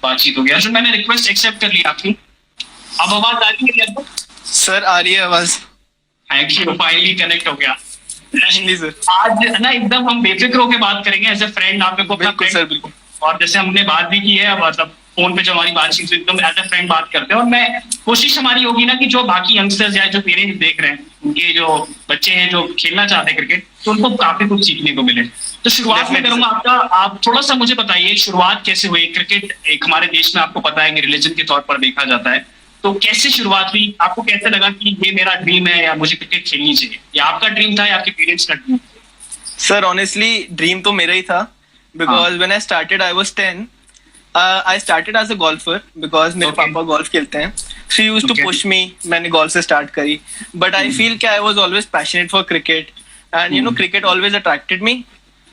बातचीत हो गई। अर्जुन, मैंने रिक्वेस्ट एक्सेप्ट कर ली आपकी। अब आवाज आ रही है क्या? सर आ रही है आवाज। थैंक यू, फाइनली कनेक्ट हो गया। नहीं सर। आज ना एकदम हम बेफिक्र होकर बात करेंगे एज ए फ्रेंड। आप मेरे को अपना बिल्कुल फ्रेंड, सर बिल्कुल। और जैसे हमने बात भी की है, मतलब फोन पे जो हमारी बातचीत हुई, एकदम एज ए फ्रेंड बात करते हैं। और मैं कोशिश हमारी होगी ना कि जो बाकी यंगस्टर्स या जो पेरेंट्स देख रहे हैं, उनके जो बच्चे हैं जो खेलना चाहते हैं क्रिकेट, तो उनको काफी कुछ सीखने को मिले। तो शुरुआत में करूंगा आपका, आप थोड़ा सा मुझे बताइए शुरुआत कैसे हुई क्रिकेट। एक हमारे देश में आपको पता है कि रिलीजन के तौर पर देखा जाता है, तो कैसे शुरुआत हुई? आपको कैसे लगा कि ये मेरा ड्रीम है या मुझे क्रिकेट खेलनी चाहिए? या आपका ड्रीम था या आपके पेरेंट्स का ड्रीम? सर ऑनेस्टली ड्रीम तो मेरा ही था, because when I started I was 10. I started as a golfer because मेरे पापा गोल्फ खेलते हैं. She used to push me. मैंने गोल्फ से स्टार्ट करी, बट आई फील कि I was always passionate for cricket and you know cricket always attracted me.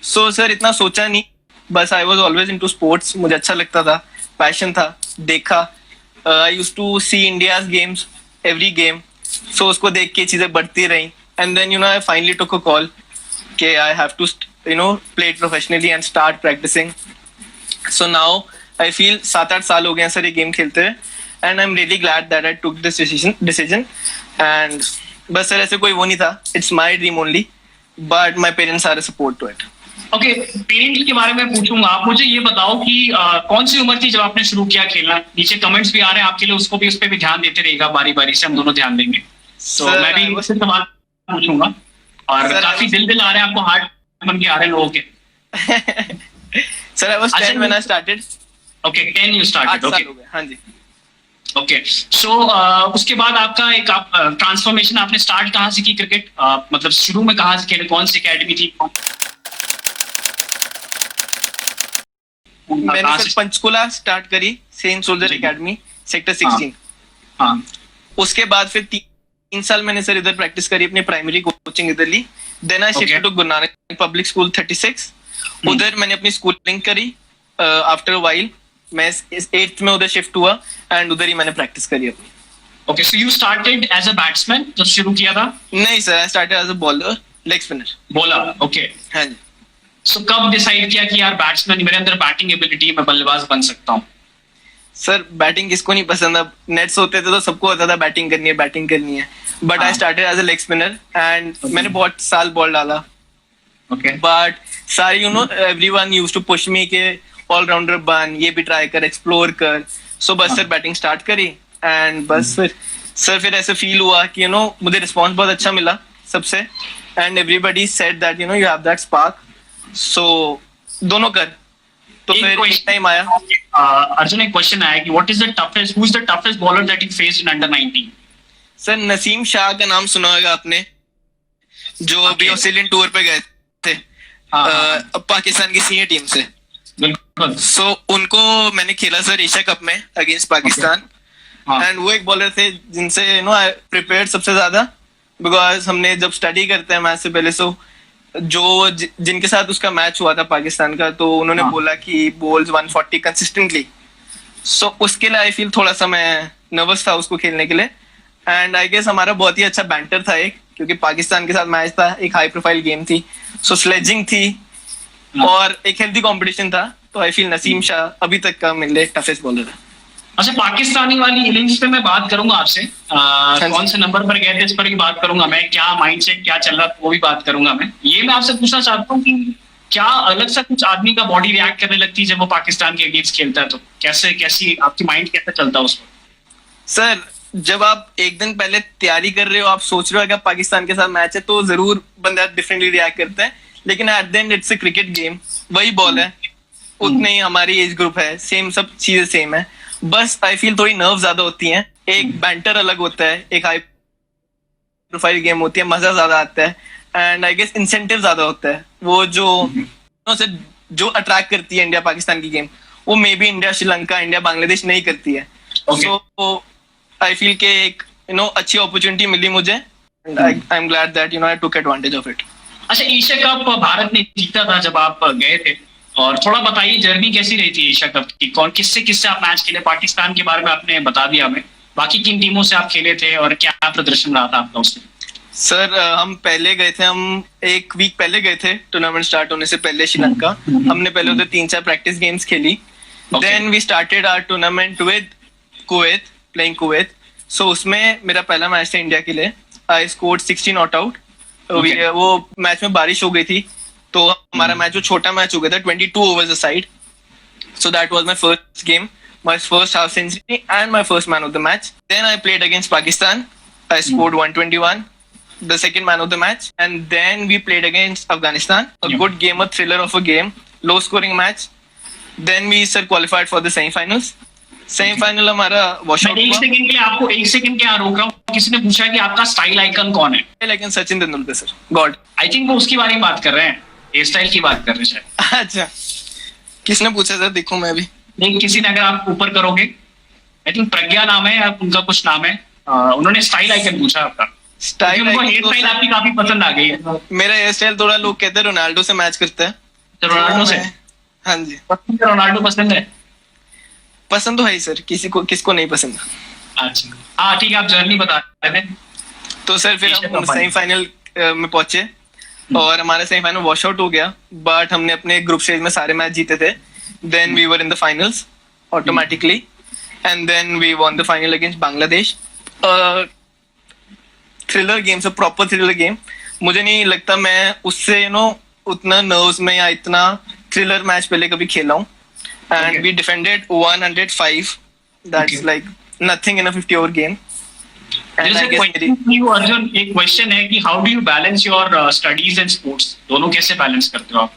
So sir इतना सोचा नहीं, बस I was always into sports. मुझे अच्छा लगता था, पैशन था. देखा, I used to C India's games every game. So उसको देख के चीजें बढ़ती रही and then you know I finally took a call कि I have to play it professionally and start practicing. So now I feel 7-8 साल हो गए हैं सर ये गेम खेलते हुए, and I'm really glad that I took this decision. And बस sir ऐसे कोई वो नहीं था, it's my dream only, but my parents are a support to it. Okay, parents के बारे में पूछूंगा। आप मुझे ये बताओ कि कौन सी उम्र थी जब आपने शुरू किया खेलना? नीचे कमेंट्स भी आ रहे हैं आपके लिए, उसको भी, उस पर भी ध्यान देते रहिएगा, बारी बारी से हम दोनों ध्यान देंगे। तो मैं भी उससे सवाल पूछूंगा, और काफी दिल आ रहे हैं आपको, हार्ट बन के आ रहे हैं लोगों के। Sir I was 10 when I started. Okay, 10 you started. Okay, हाँ जी। ओके, सो उसके बाद आपका एक ट्रांसफॉर्मेशन, आपने स्टार्ट कहाँ से की क्रिकेट? मतलब शुरू में कहाँ से खेले, कौन सी एकेडमी थी? मैंने सर पंचकुला स्टार्ट करी, सेंट सोल्जर एकेडमी, सेक्टर 16. हाँ, उसके बाद फिर 3 साल मैंने सर इधर प्रैक्टिस करी, अपनी प्राइमरी कोचिंग इधर ली. Then I shifted to Guru Nanak public school 36. उधर मैंने अपनी स्कूलिंग करी. आफ्टर अ वाइल मैं 8th में उधर शिफ्ट हुआ एंड उधर ही मैंने प्रैक्टिस करी अपनी. Okay, so you started as a batsman जब शुरू किया था? नहीं sir, I started as a bowler, leg spinner. Bowler, okay. हाँ जी. सो कब डिसाइड किया कि यार बैट्समैन, मेरे अंदर बैटिंग एबिलिटी, मैं बल्लेबाज बन सकता हूँ? सर बैटिंग किसको नहीं पसंद? अब नेट्स होते थे तो सबको होता था बैटिंग करनी है. But I started as a leg spinner and मैंने बहुत साल बॉल डाला. ओके, बट सारे you know everyone used to push me के ऑलराउंडर बन, ये भी ट्राई कर, एक्सप्लोर कर. सो बस सर बैटिंग स्टार्ट करी एंड बस फिर ऐसे फील हुआ कि यू नो मुझे रिस्पॉन्स बहुत अच्छा मिला सबसे, and everybody said that you know you have that spark, so दोनों कर. तो फिर एक टाइम आया. अर्जुन, एक क्वेश्चन आया कि what is the toughest, who is the toughest bowler that you faced in under 19? Sir Naseem Shah का नाम सुना होगा आपने, जो अभी ऑस्ट्रेलियन टूर पे गए थे पाकिस्तान की सीनियर टीम से. बिल्कुल. सो उनको मैंने खेला सर एशिया कप में अगेंस्ट पाकिस्तान, एंड वो एक बॉलर थे जिनसे यू नो आई प्रिपेयर्ड सबसे ज्यादा, बिकॉज हमने जब स्टडी करते हैं मैच से पहले, सो जो जिनके साथ उसका मैच हुआ था पाकिस्तान का, तो उन्होंने बोला कि बॉल्स 140 कंसिस्टेंटली. सो उसके लिए आई फील थोड़ा सा मैं नर्वस था उसको खेलने के लिए. एंड आई गेस हमारा बहुत ही अच्छा बैंटर था एक, क्योंकि पाकिस्तान के साथ मैच था, एक हाई प्रोफाइल गेम थी, सो स्लेजिंग थी और एक हेल्दी कंपटीशन था. तो आई फील नसीम शाह अभी तक का मेरे टफेस्ट बॉलर है. अच्छा, पाकिस्तानी वाली इनिंग्स पे मैं बात करूंगा आपसे, कौन से नंबर पर गए थे इस पर भी बात करूंगा मैं, क्या माइंडसेट क्या चल रहा था वो भी बात करूंगा मैं. ये मैं आपसे पूछना चाहता हूँ कि क्या अलग सा कुछ आदमी का बॉडी रिएक्ट करने लगती है जब वो पाकिस्तान के अगेंस्ट खेलता है, तो कैसी आपकी माइंड कैसे चलता है उस पर? सर जब आप एक दिन पहले तैयारी कर रहे हो, आप सोच रहे हो कि पाकिस्तान के साथ मैच है, तो जरूर बंदा डिफरेंटली रिएक्ट करता है. लेकिन at the end it's a cricket game, वही बॉल है, उतने ही हमारी एज ग्रुप है, सेम सब चीजें सेम है. बस आई फील थोड़ी नर्व ज्यादा होती हैं, एक बैंटर अलग होता है, एक हाई प्रोफाइल गेम होती है, मजा ज्यादा आता है, एंड आई गेस इंसेंटिव ज्यादा होता है. वो जो अट्रैक्ट करती है इंडिया पाकिस्तान की गेम, वो may be India Sri Lanka, India Bangladesh नहीं करती है. सो आई फील के एक यू नो अच्छी अपॉर्चुनिटी मिली मुझे, and I am glad that you know I took advantage of it. अच्छा, एशिया कप भारत ने जीता था जब आप गए थे, और थोड़ा बताइए जर्नी कैसी रही थी एशिया कप की? किससे आप मैच खेले? पाकिस्तान के बारे में आपने बता दिया हमें, बाकी किन टीमों से आप खेले थे और क्या प्रदर्शन रहा था आपका उसमें? सर हम पहले गए थे, हम एक वीक पहले गए थे टूर्नामेंट स्टार्ट होने से पहले श्रीलंका. हमने पहले उधर 3-4 प्रैक्टिस गेम्स खेली, Okay. Then we started our tournament with Kuwait, playing Kuwait. So उसमें मेरा पहला मैच था इंडिया के लिए. I scored 60 not out. Okay. वो मैच में बारिश हो गई थी, तो हमारा मैच जो छोटा मैच हो गया था 22 overs aside. So that was my first game, my first half century and my first man of the match. Then I played against Pakistan. I scored 121, the second man of the match. And then we played against Afghanistan. A Yeah. good game, a thriller of a game, low scoring match. Then we sir qualified for the semi-finals. Semi-final हमारा wash मैं out एक हुआ. Second के लिए आपको एक second के यहाँ रोक रहा हूँ. किसी ने पूछा कि आपका स्टाइल आइकन कौन है? लेकिन Sachin Tendulkar sir, God. I think वो उसके बारे में बात कर रहे हैं, हेयर स्टाइल की बात कर रहे हैं शायद. अच्छा, किसने पूछा सर? देखो मैं भी. नहीं, किसी ने, अगर आप ऊपर करोगे, आई थिंक प्रज्ञा नाम है या उनका कुछ नाम है, उन्होंने स्टाइल आइकन पूछा आपका. स्टाइल उनको हेयर स्टाइल आपकी काफी पसंद आ गई है. मेरा हेयर स्टाइल थोड़ा लोग कहते हैं रोनाल्डो से मैच करता है. तो रोनाल्डो से हाँ जी, पसंद है, रोनाल्डो पसंद है. पसंद तो है ही सर, किसको नहीं पसंद. अच्छा, हाँ ठीक है, आप जर्नी बता रहे थे. तो सर फिर हम सेमीफाइनल में पहुंचे और हमारा सेमीफाइनल वॉश आउट हो गया, बट हमने अपने ग्रुप स्टेज में सारे मैच जीते थे. Then we were in the finals automatically, and then we won the final against Bangladesh. Thriller game, से प्रॉपर थ्रिलर गेम. मुझे नहीं लगता मैं उससे उतना नर्व्स में या इतना थ्रिलर मैच पहले कभी खेला हूँ. And Okay. We defended 105. That's Okay. Like nothing in a 50 over game. There is a question to you, Arjun. एक क्वेश्चन है कि how do you balance your studies and sports? दोनों कैसे बैलेंस करते हो आप?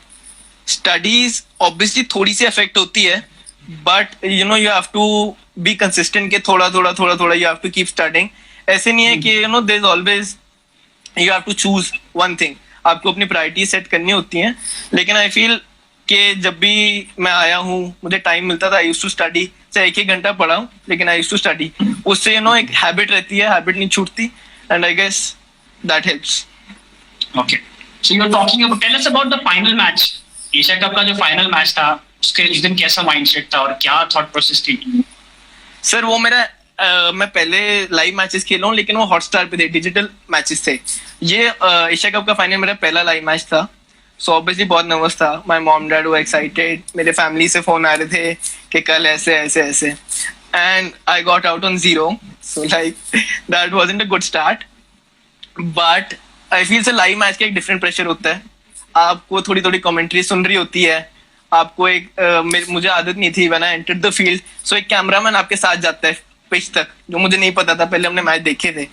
स्टडीज ऑब्वियसली थोड़ी सी अफेक्ट होती है, but you have to be consistent के थोड़ा थोड़ा you have to keep studying. ऐसे नहीं है कि there is always you have to choose one thing. आपको अपनी प्रायोरिटी सेट करनी होती हैं. लेकिन आई फील कि जब भी मैं आया हूँ, मुझे टाइम मिलता था, आई यूज्ड टू स्टडी. चाहे एक घंटा पढ़ा हूँ, लेकिन आई यूज्ड टू स्टडी. उससे एक हैबिट रहती है, हैबिट नहीं छूटती, and I guess that helps. Okay. So you're talking about, tell us about the final match. Asia cup का जो फाइनल मैच था, उसके उस दिन कैसा माइंडसेट था और क्या थॉट प्रोसेस थी? सर वो मेरा मैं पहले लाइव मैचेस खेला हूँ, लेकिन वो हॉटस्टार पे थे, डिजिटल मैचेस थे. ये एशिया कप का फाइनल मेरा पहला लाइव मैच था. सो ऑब्वियसली बहुत नर्वस था. My mom dad were excited. मेरे फैमिली से फोन आ रहे थे कि कल ऐसे ऐसे ऐसे, and I got out on 0. So like that wasn't a good start, but I feel से लाइव मैच का एक डिफरेंट प्रेशर होता है. आपको थोड़ी कमेंट्री सुन रही होती है. आपको मुझे आदत नहीं थी when I entered the field. So एक कैमरामैन आपके साथ जाता है पिच तक, जो मुझे नहीं पता था. पहले हमने मैच देखे थे,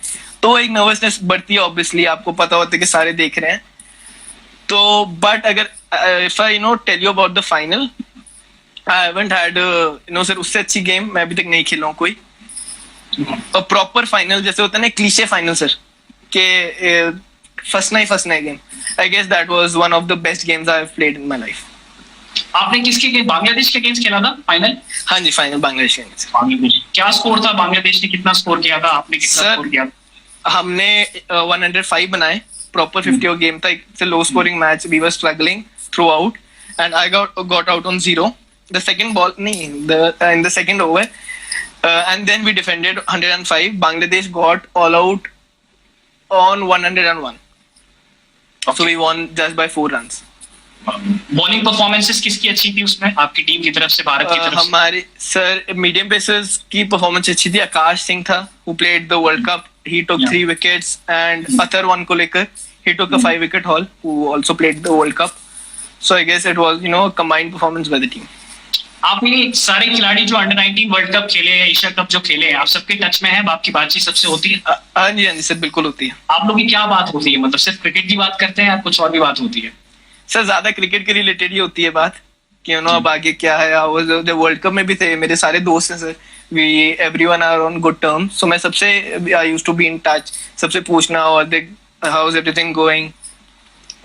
तो एक नर्वसनेस बढ़ती है. ऑब्वियसली आपको पता होता है कि सारे देख रहे हैं. तो बट अगर if I tell you about the final, I haven't had sir उससे अच्छी गेम मैं अभी तक नहीं खेला हूँ कोई. प्रॉपर फाइनल जैसे होता है ना, क्लीशे फाइनल सर, के फंसना है game. I guess that was one of the best games I have played in my life. आपने किसके, बांग्लादेश के अगेंस्ट खेला था फाइनल? हाँ जी, फाइनल बांग्लादेश के against. बांग्लादेश. क्या स्कोर था? बांग्लादेश ने कितना स्कोर किया था? आपने कितना Sir, स्कोर किया? हमने 105 बनाए. प्रॉपर 50 ओवर गेम था. It's a low scoring match. We were struggling throughout, and I got out on 0. The second ball नहीं, in the second over, and then we defended 105. Bangladesh got all out on 101. So we won just by 4 runs. Bowling performances किसकी अच्छी थी उसमें, आपकी team की तरफ से, भारत की तरफ से? हमारे सर मीडियम पेसर्स की परफॉर्मेंस अच्छी थी. आकाश सिंह था, who played the World Cup. He took 3 wickets, and Athar one को लेकर he took a 5 wicket haul, who also played the World Cup. So I guess it was a combined performance by the team. आपने सारे खिलाड़ी जो under 19 world cup खेले हैं, Asia cup जो खेले हैं, आप सबके टच में है? आपकी बातचीत सबसे होती है? हाँ जी सर, बिल्कुल होती है. आप लोगों की क्या बात होती है? मतलब सिर्फ क्रिकेट की बात करते हैं या कुछ और भी बात होती है? सर ज्यादा क्रिकेट के रिलेटेड ही होती है बात, कि अब आगे क्या है. जब वर्ल्ड कप में भी थे, मेरे सारे दोस्त हैं sir. We everyone are on good terms. So मैं सबसे I used to be in touch, सबसे पूछना और हाउ इज एवरीथिंग गोइंग.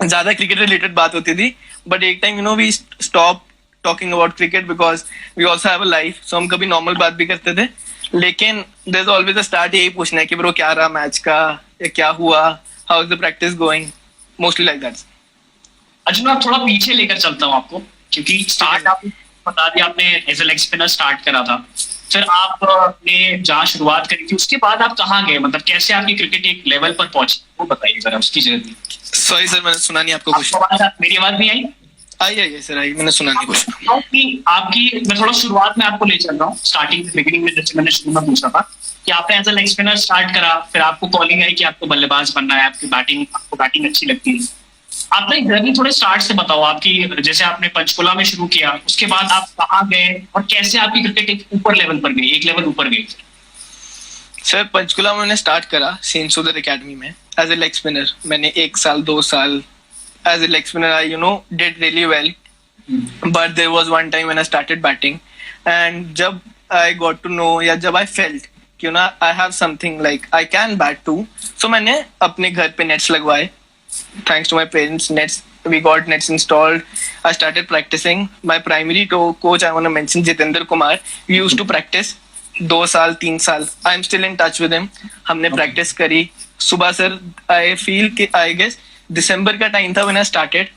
ज्यादा क्रिकेट रिलेटेड बात होती थी. बट एक time we stop talking about cricket because we also have a life. So हम कभी नॉर्मल बात भी करते थे, लेकिन there is always a start यही पूछना है कि ब्रो क्या रहा मैच का, या क्या हुआ, how is the practice going, mostly like that. Arjun, आप थोड़ा पीछे लेकर चलता हूँ आपको, क्योंकि स्टार्ट आपने बता दिया, आपने as a leg spinner start करा था. फिर आपने जहाँ शुरुआत करी थी, उसके बाद आप कहाँ गए? मतलब कैसे आपकी क्रिकेट एक लेवल पर पहुंची, वो बताइए जरा उसकी जर्नी. सॉरी सर, मैंने सुना नहीं आपको क्वेश्चन. मेरी आवाज नहीं आई? आई सर, आई, मैंने सुना नहीं कुछ। आपकी मैं थोड़ा शुरुआत में आपको ले चल रहा हूँ, स्टार्टिंग बिगिनिंग में, जैसे मैंने शुरू में पूछा था कि आपने as a leg spinner start करा, फिर आपको कॉलिंग आई कि आपको बल्लेबाज बनना है, आपको बैटिंग अच्छी लगती है। आपका जर्नी थोड़े स्टार्ट से बताओ, आपकी जैसे आपने पंचकुला में शुरू किया, उसके बाद आप कहाँ गए और कैसे आपकी क्रिकेट एक ऊपर लेवल पर गई, एक लेवल ऊपर गई? सर पंचकुला में मैंने स्टार्ट करा सेंट सुदर एकेडमी में एज ए लेग स्पिनर। मैंने 1 साल 2 साल as a leg spinner I did really well, but there was one time when I started batting, and जब आई गॉट टू नो, या जब आई फेल्ट कि I have something like I can bat too, so मैंने अपने घर पे nets लगवाए। Thanks to my parents, we got nets installed. I started practicing. My primary coach, I want to mention, Jitendra Kumar. We used to practice 2 साल 3 साल. I'm still in touch with him. हमने practice करी सुबह। Sir I feel कि I guess दिसंबर का time था when I started.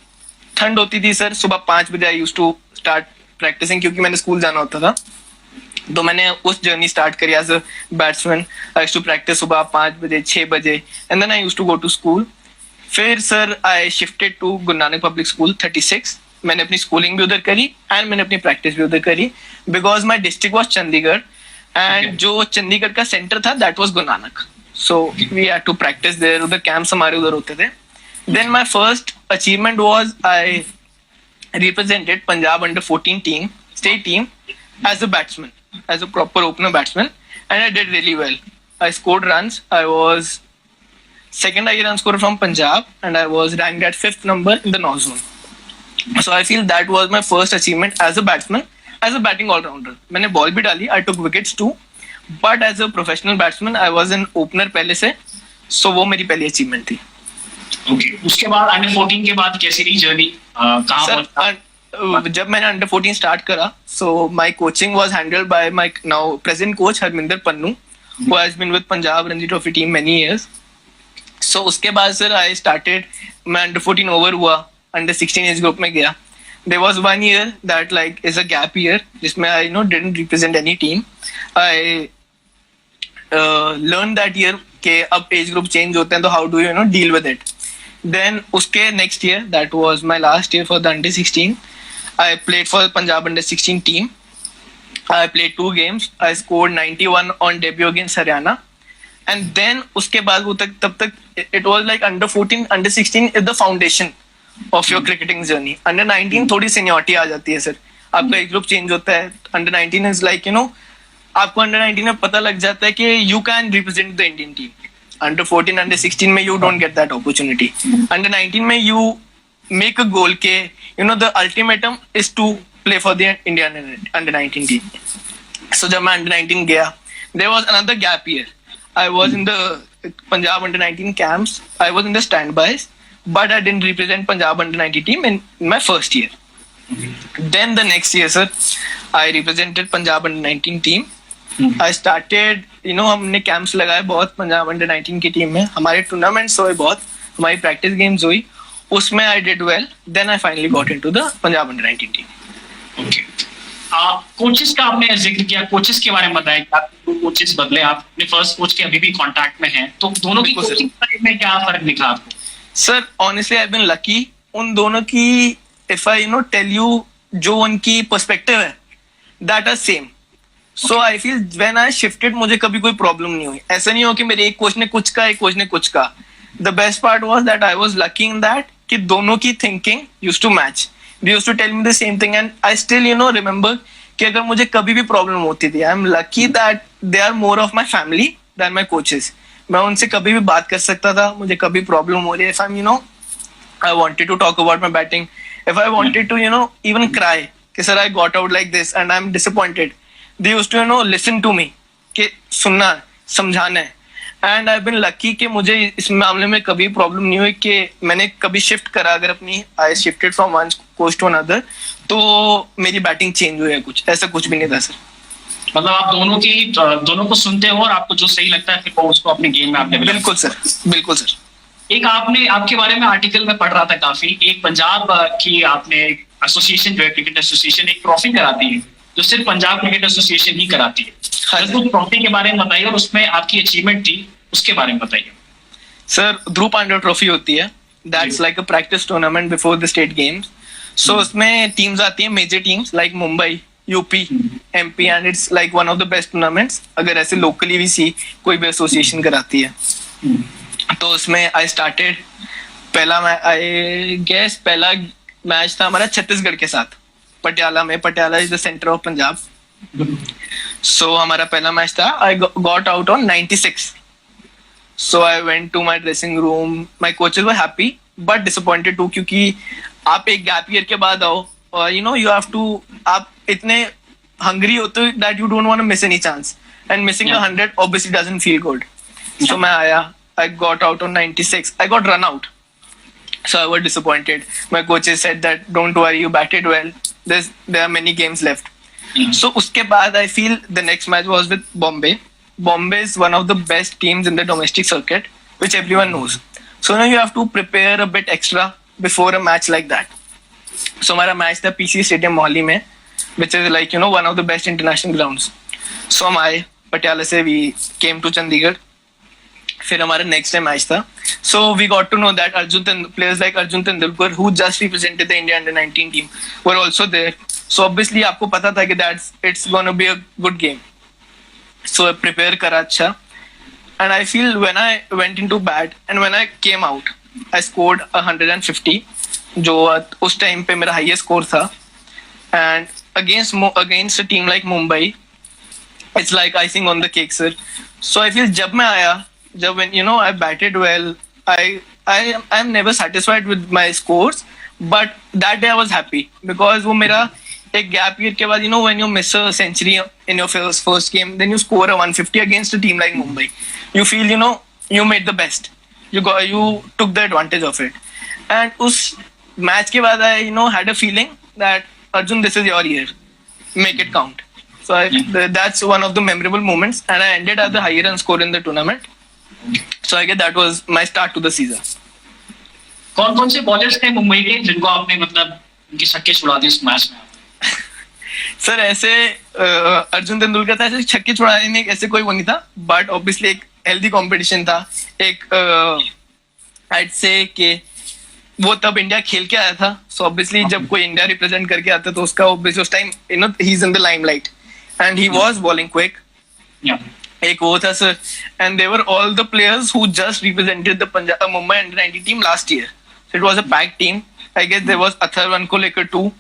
ठंड होती थी सर, सुबह 5 बजे I used to start practicing क्योंकि मैंने स्कूल जाना होता था। तो मैंने उस जर्नी स्टार्ट करी as a batsman. I used to practice सुबह 5 बजे 6 बजे, and then I used to go to school. फिर sir I shifted to Guru Nanak public school 36। मैंने अपनी स्कूलिंग भी उधर करी एंड मैंने अपनी प्रैक्टिस भी उधर करी, because my district was Chandigarh, and जो चंडीगढ़ का सेंटर था that was Guru Nanak, so we had to practice there. उधर कैंप्स हमारे उधर होते थे। Then my first achievement was I represented Punjab under 14 team, state team, as a batsman, as a proper opener batsman, and I did really well. I scored runs. I was second IE run scorer from Punjab, and I was ranked at 5th number in the North Zone. So I feel that was my first achievement as a batsman, as a batting all-rounder. मैंने ball भी डाली, I took wickets too, but as a professional batsman, I was an opener पहले से, so वो मेरी पहली achievement थी। Okay. उसके बाद अंडर 14 के बाद कैसी रही जर्नी? जब मैंने अंडर 14 स्टार्ट करा, so my coaching was handled by my now present coach Harminder Pannu, who has been with Punjab Ranji Trophy team many years. So उसके बाद सर आई स्टार्टेड, मैं अंडर 14 ओवर हुआ, under 16 age group में गया। There was 1 year that like is a gap year जिसमें I didn't represent any team. I learn that year के अब age group change होते हैं तो how do you deal with it. Then उसके next year, that was my last year for the under 16, I played for Punjab under 16 team. I played 2 games. I scored 91 on debut against Haryana, and then उसके बाद वो तब तक it was like under 14 under 16 is the foundation of your cricketing journey. Under 19 थोड़ी seniority आ जाती है sir, आपका as group change होता है। अंडर 19 इज लाइक आपको अंडर 19 में पता लग जाता है कि you can represent the Indian team. Under 14 under 16 में you don't get that opportunity. Under 19 में यू मेक अ गोल के the ultimatum is to play for the Indian under 19 team. So जब मैं अंडर 19 गया, there was another gap year. I was in the Punjab under 19 camps. I was in the standbys, but I didn't represent Punjab under 19 team in my first year. Then the next year, sir, I represented Punjab under 19 team. I started, हमने camps लगाए बहुत Punjab under 19 की team में, हमारे tournaments हुए बहुत, हमारी practice games हुई, उसमें I did well. Then I finally got into the Punjab under 19 team. Okay. Coaches का आपने जिक्र किया, कोचेस के बारे में बताया कि आप कोचेस बदले, आप अपने फर्स्ट कोच के अभी भी कांटेक्ट में हैं, तो दोनों की कोचिंग में क्या फर्क दिखा आपको? Sir honestly I have been lucky उन दोनों की, इफ आई टेल यू जो उनकी पर्सपेक्टिव है that are same. So I feel when I shifted मुझे कभी कोई प्रॉब्लम नहीं हुई। ऐसा नहीं हो कि मेरे एक कोच ने कुछ कहा, एक कोच ने कुछ कहा। The best part was that I was lucky in that कि दोनों की thinking used to match. They used to tell me the same thing, and I still remember कि अगर मुझे कभी भी प्रॉब्लम होती थी, I am lucky that they are more of my family than my coaches. मैं उनसे कभी भी बात कर सकता था, मुझे कभी प्रॉब्लम हो रही है, if I I wanted to talk about my batting, if I wanted to even cry कि sir I got out like this and I am disappointed, they used to listen to me कि सुनना है, समझाना है। And I been lucky कि मुझे इस मामले में कभी प्रॉब्लम नहीं हुई कि मैंने कभी शिफ्ट करा, अगर अपनी I shifted from one coach to another तो मेरी बैटिंग चेंज हुई है, कुछ ऐसा कुछ भी नहीं था सर। मतलब आप दोनों को सुनते हो और आपको जो सही लगता है फिर वो उसको अपने गेम में आप डेवलप। बिल्कुल सर, बिल्कुल सर। एक आपके बारे में आर्टिकल में पढ़ रहा था काफी, एक पंजाब की आपने एसोसिएशन जो है क्रिकेट एसोसिएशन एक ट्रॉफी कराती है जो सिर्फ पंजाब क्रिकेट एसोसिएशन ही कराती है। तो ट्रॉफी के बारे में बताइए और उसमें आपकी अचीवमेंट थी उसके बारे में बताइए। सर ध्रुव पांड्या ट्रॉफी होती है, that's like a practice tournament before the state games. So उसमें टीम्स आती हैं, major teams like Mumbai, UP, MP, and it's like one of the best tournaments अगर ऐसे लोकली भी कोई भी एसोसिएशन कराती है। तो उसमें आई स्टार्टेड, पहला मैच था हमारा छत्तीसगढ़ के साथ, पटियाला में। Patiala is the centre of Punjab. So हमारा पहला मैच था, I got out on 96। So I went to my dressing room, my coaches were happy but disappointed too, क्योंकि आप एक गैप ईयर के बाद आओ और यू हैव टू, आप इतने हंग्री होते हो that you don't want to miss any chance, and missing 100 obviously doesn't feel good. So मैं आया, I got out on 96. I got run out. So I was disappointed. My coaches said that don't worry, you batted well. There are many games left. So उसके बाद I feel the next match was with Bombay. Bombay is one of the best teams in the domestic circuit, which everyone knows. So now you have to prepare a bit extra before a match like that. So हमारा match था PC Stadium Mohali में, which is like one of the best international grounds. So हम आए पटियाला से, we came to Chandigarh. फिर हमारा next day match था। So we got to know that players like Arjun Tendulkar who just represented the India under 19 team were also there. So obviously आपको पता था कि that's it's gonna be a good game. So prepare करा अच्छा, and I feel when I went into bat and when I came out I scored 150, जो उस time पे मेरा हाईएस्ट स्कोर था। And against a team like Mumbai it's like icing on the cake sir. So I feel जब मैं आया, when I batted well, I'm never satisfied with my scores, but that day I was happy because वो मेरा एक gap year के बाद when you miss a century in your first game, then you score a 150 against a team like Mumbai, you feel you made the best, you took the advantage of it, and उस match के बाद I had a feeling that Arjun, this is your year, make it count. So that's one of the memorable moments, and I ended at the higher run score in the tournament. So I guess that was my start to the season. कौन से bowlers थे मुंबई के जिनको आपने मतलब उनके छक्के छुड़ा दिए उस मैच में? सर ऐसे अर्जुन तेंदुलकर था, ऐसे छक्के छुड़ाने में ऐसे कोई वो नहीं था, बट ऑब्वियसली एक हेल्दी कंपटीशन था। एक I'd say कि वो तब इंडिया खेल के आया था, सो ऑब्वियसली जब कोई इंडिया रिप्रेजेंट करके आता तो उसका ऑब्वियसली उस time he is in the limelight and he was bowling quick. एक वो था sir, and they were all the players who just represented the Punjab Mumbai under 19 team last year. So it was a packed team. I guess there was Atharva Ankolekar too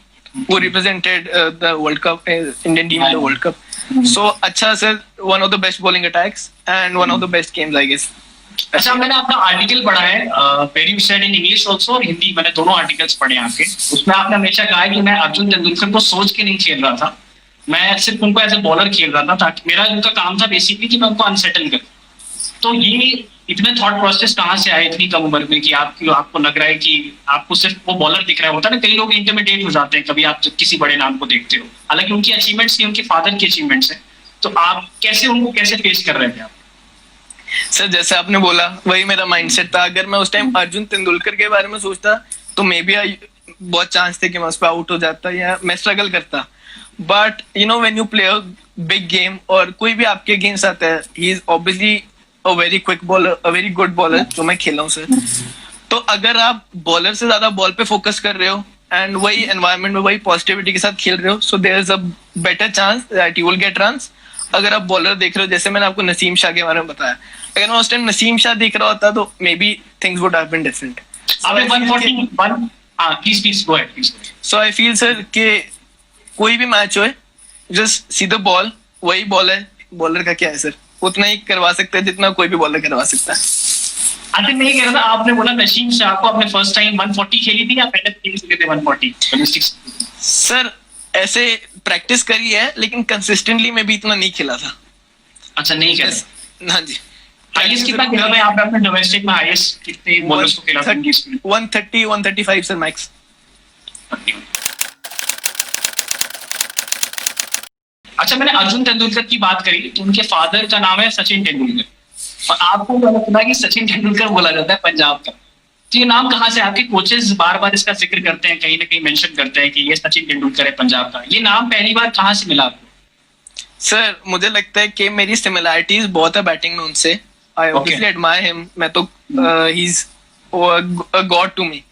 who represented the World Cup, Indian team in the World Cup. So अच्छा sir, one of the best bowling attacks and one of the best games I guess. अच्छा, मैंने अपना article पढ़ा है, very you said in English also और हिंदी, मैंने दोनों articles पढ़े हैं आपके। उसमें आपने हमेशा कहा है कि मैं अर्जुन तेंदुलकर को सोच के नहीं खेल रहा था, मैं सिर्फ उनको एज ए बॉलर खेल रहा था, ताकि मेरा उनका काम था बेसिकली कि मैं उनको अनसेटल करूं। तो ये इतने थॉट प्रोसेस कहाँ से आए इतनी कम उम्र में कि आपको लग रहा है कि आपको सिर्फ वो बॉलर दिख रहा है? होता है ना, कई लोग इंटरमीडिएट हो जाते हैं कभी आप जब किसी बड़े नाम को देखते हो, हालांकि उनकी अचीवमेंट्स नहीं, उनके फादर की अचीवमेंट्स है। तो आप उनको कैसे फेस कर रहे थे आप? सर जैसे आपने बोला वही मेरा माइंडसेट था। अगर मैं उस टाइम अर्जुन तेंदुलकर के बारे में सोचता तो मे बी बहुत चांस थे कि मैं उस पर आउट हो जाता या मैं स्ट्रगल करता। But when you play a big game और कोई भी आपके अगेंस्ट आता है, he is obviously a very quick bowler, a very good bowler जो मैं खेला हूँ सर। तो अगर आप बॉलर से ज्यादा बॉल पे फोकस कर रहे हो एंड वही एनवायरनमेंट में वही पॉजिटिविटी के साथ खेल रहे हो, so there is a better chance that you will get runs. अगर आप बॉलर देख रहे हो, जैसे मैंने आपको नसीम शाह के बारे में बताया, अगर मैं उस टाइम नसीम शाह देख रहा होता तो maybe things would have been different. So I feel sir कि कोई भी मैच हो, जस्ट सी द बॉल, वही बॉल है, बॉलर का क्या है सर, उतना ही करवा सकते हैं जितना कोई भी बॉलर करवा सकता है। आई नहीं कह रहा था, आपने बोला नसीम शाह को आपने फर्स्ट टाइम 140 खेली थी या पहले खेल चुके थे 140? सर ऐसे प्रैक्टिस करी है लेकिन कंसिस्टेंटली में भी इतना नहीं खेला था। अच्छा, नहीं खेला। हाँ जी। हाईएस्ट कितना खेला था यहाँ पे आपने डोमेस्टिक में? हाईएस्ट कितने बॉलर्स को खेला था? 130 135 सर मैक्स। अच्छा, मैंने अर्जुन तेंदुलकर की बात करी तो उनके फादर का नाम है सचिन तेंदुलकर, और आपको मैंने सुना कि सचिन तेंदुलकर बोला जाता है पंजाब का। तो ये नाम कहाँ से? आपके कोचेस बार बार इसका जिक्र करते हैं, कहीं ना कहीं मेंशन करते हैं कि ये सचिन तेंदुलकर है पंजाब का। ये नाम पहली बार कहाँ से मिला आपको? सर मुझे लगता है कि मेरी सिमिलैरिटीज बहुत है बैटिंग में उनसे। I obviously admire him. मैं तो he is a god to me.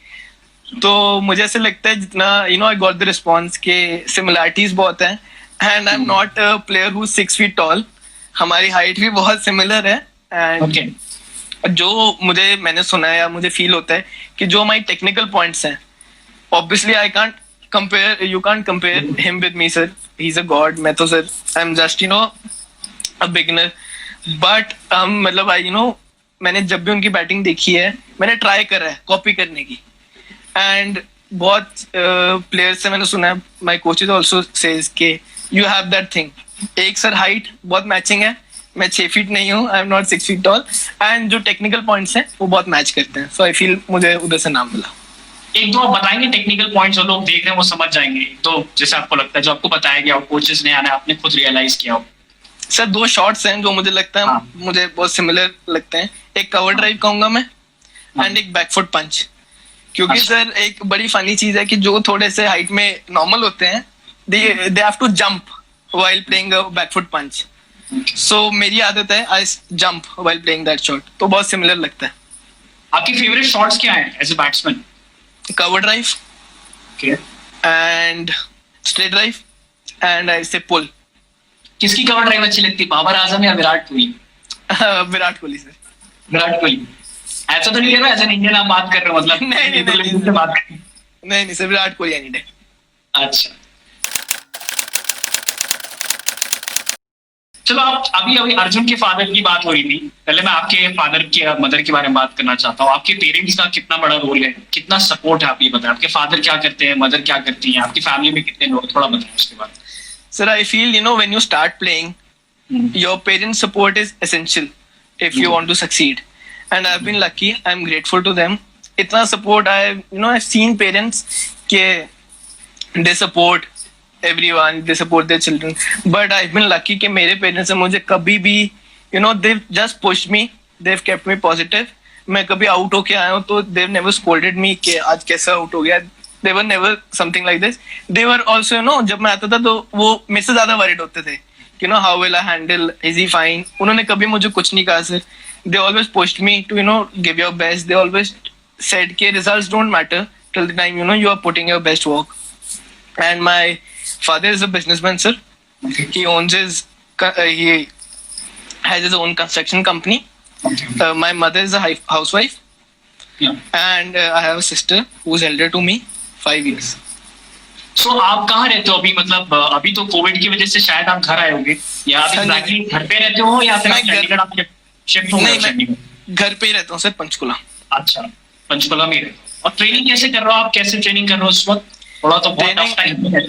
तो मुझे ऐसे लगता है जितना आई गॉट द रिस्पॉन्स के सिमिलैरिटीज बहुत हैं, and I am not a player who 6 feet tall. हमारी हाइट भी बहुत सिमिलर है. And okay. जो मैंने सुना है या मुझे फील होता है कि जो हमारी टेक्निकल पॉइंट्स हैं, obviously I can't compare, you can't compare him with me sir. He is a God. मैं तो sir I am just a beginner. But मतलब मैंने जब भी उनकी बैटिंग देखी है, मैंने ट्राई करा है कॉपी करने की. एंड बहुत प्लेयर्स से मैंने सुना है, माई कोचेज ऑल्सो सेज के यू हैव दैट थिंग. एक सर हाइट बहुत मैचिंग है. मैं 6 फीट नहीं हूँ, आई am not 6 feet toll. And जो टेक्निकल पॉइंट्स हैं वो बहुत मैच करते हैं. सो आई फील मुझे उधर से नाम मिला. एक दो आप बताएंगे टेक्निकल पॉइंट्स जो लोग देख रहे हैं वो समझ जाएंगे, तो जैसे आपको लगता है जो आपको बताया गया, कोचेस ने आना आपने खुद रियलाइज किया हो. सर 2 शॉट्स हैं जो मुझे लगता है हाँ. मुझे बहुत सिमिलर लगते हैं. एक कवर ड्राइव कहूंगा मैं, एंड एक बैकफुट पंच. क्योंकि अच्छा. सर एक बड़ी फनी चीज है कि जो थोड़े से हाइट में नॉर्मल होते हैं, they have to jump while playing a back foot punch. So मेरी आदत है I jump while playing that shot. तो बहुत सिमिलर लगता है. आपकी फेवरेट शॉट्स क्या है as a batsman? Cover drive okay. And straight drive and I say pull. किसकी कवर ड्राइव अच्छी लगती है, बाबर आजम या विराट कोहली? विराट कोहली सर. विराट कोहली. ऐसा तो नहीं कह रहा एज एन इंडियन आप बात कर रहे हो, मतलब नहीं. बात कर रहे हैं. नहीं sir, Virat Kohli any day. अच्छा. चलो आप अभी अर्जुन के फादर की बात हो रही थी, पहले मैं आपके फादर की मदर के बारे में बात करना चाहता हूँ. आपके पेरेंट्स का कितना बड़ा रोल है, कितना सपोर्ट है, आप ये बताएं. आपके फादर क्या करते हैं, मदर क्या करती हैं, आपकी फैमिली में कितने लोग, थोड़ा बताएं उसके बाद. Sir, I feel when you start playing, your parents' support is essential if you want to succeed. And I've been lucky. I'm grateful to them. इतना support I've seen parents के they support everyone, they support their children. But I've been lucky कि मेरे parents ने मुझे कभी भी they've just pushed me. They've kept me positive. मैं कभी out होके आया हूँ तो they've never scolded me कि आज कैसा out हो गया. They were never something like this. They were also जब मैं आता था तो वो मेरे से ज्यादा worried होते थे कि how will I handle, is he fine. उन्होंने कभी मुझे कुछ नहीं कहा sir. They always pushed me to give your best. They always said कि results don't matter till the time you are putting your best work. And my father is a businessman sir. He has his own construction company. My mother is a housewife. Yeah. And I have a sister who's elder to me 5 years. So आप कहाँ रहते हो अभी, मतलब अभी तो Covid की वजह से शायद आप घर आए होंगे, या आप एग्जैक्टली घर पे रहते हो या फिर चंडीगढ़ आप शिफ्ट हो गए? चंडीगढ़ घर पे ही रहता हूँ सर, पंचकुला. अच्छा, पंचकुला में रहते हो. और ट्रेनिंग कैसे कर रहे हो आप, कैसे ट्रेनिंग कर रहे हो उस वक्त? थोड़ा तो बहुत टफ टाइम है.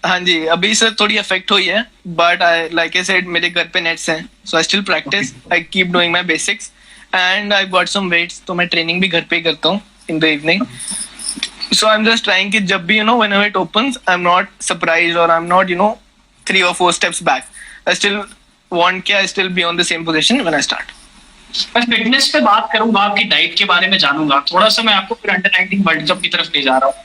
हाँ जी, अभी सर थोड़ी अफेक्ट हुई है, बट लाइक आई सेड मेरे घर पे नेट्स हैं, so I still practice. I keep doing my basics and I got some weights. तो मैं ट्रेनिंग भी घर पे ही करता हूँ in the evening. So I'm just trying कि जब भी whenever it opens, I'm not surprised or I'm not 3 or 4 steps back. I still want कि I still be on the same position when I start. मैं fitness पे बात करूंगा, आपकी diet के बारे में जानूंगा थोड़ा सा. मैं आपको फिर अंडर 19 वर्ल्ड कप की तरफ ले जा रहा हूँ.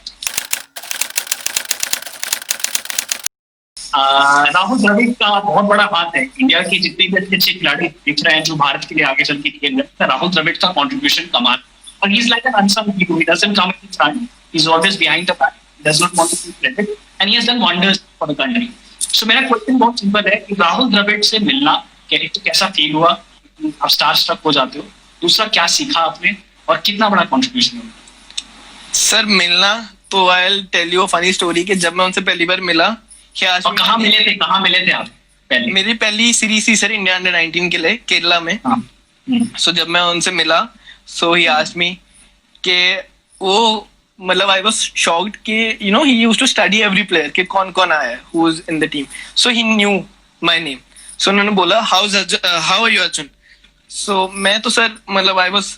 राहुल द्रविड़ का बहुत बड़ा हाथ है. इंडिया के जितने भी अच्छे खिलाड़ी दिख रहे हैं जो भारत के लिए आगे चल के खेल रहे हैं, राहुल द्रविड़ का कॉन्ट्रीब्यूशन कमाल. और he is like an unsung hero. He doesn't come in front. He's always behind the back. He does not want to be credit, and he has done wonders for the country. So मेरा question बहुत simple है कि राहुल द्रविड़ से मिलना कैसा feel हुआ? आप star struck हो जाते हो. दूसरा, क्या सीखा आपने और कितना बड़ा कॉन्ट्रीब्यूशन हुआ? सर मिलना तो I'll tell you a funny story कि जब मैं उनसे पहली बार मिला, और कहाँ मिले थे आप पहले? मेरी पहली सीरीज थी सर इंडिया अंडर 19 के लिए केरला में. सो जब मैं उनसे मिला, सो ही आस्क्ड मी कि वो मतलब आई वाज शॉक्ड कि he used to study every player कि कौन कौन आया है who is in the team. So he knew my name. So उन्होंने बोला how are you Arjun. So मैं तो सर मतलब आई वाज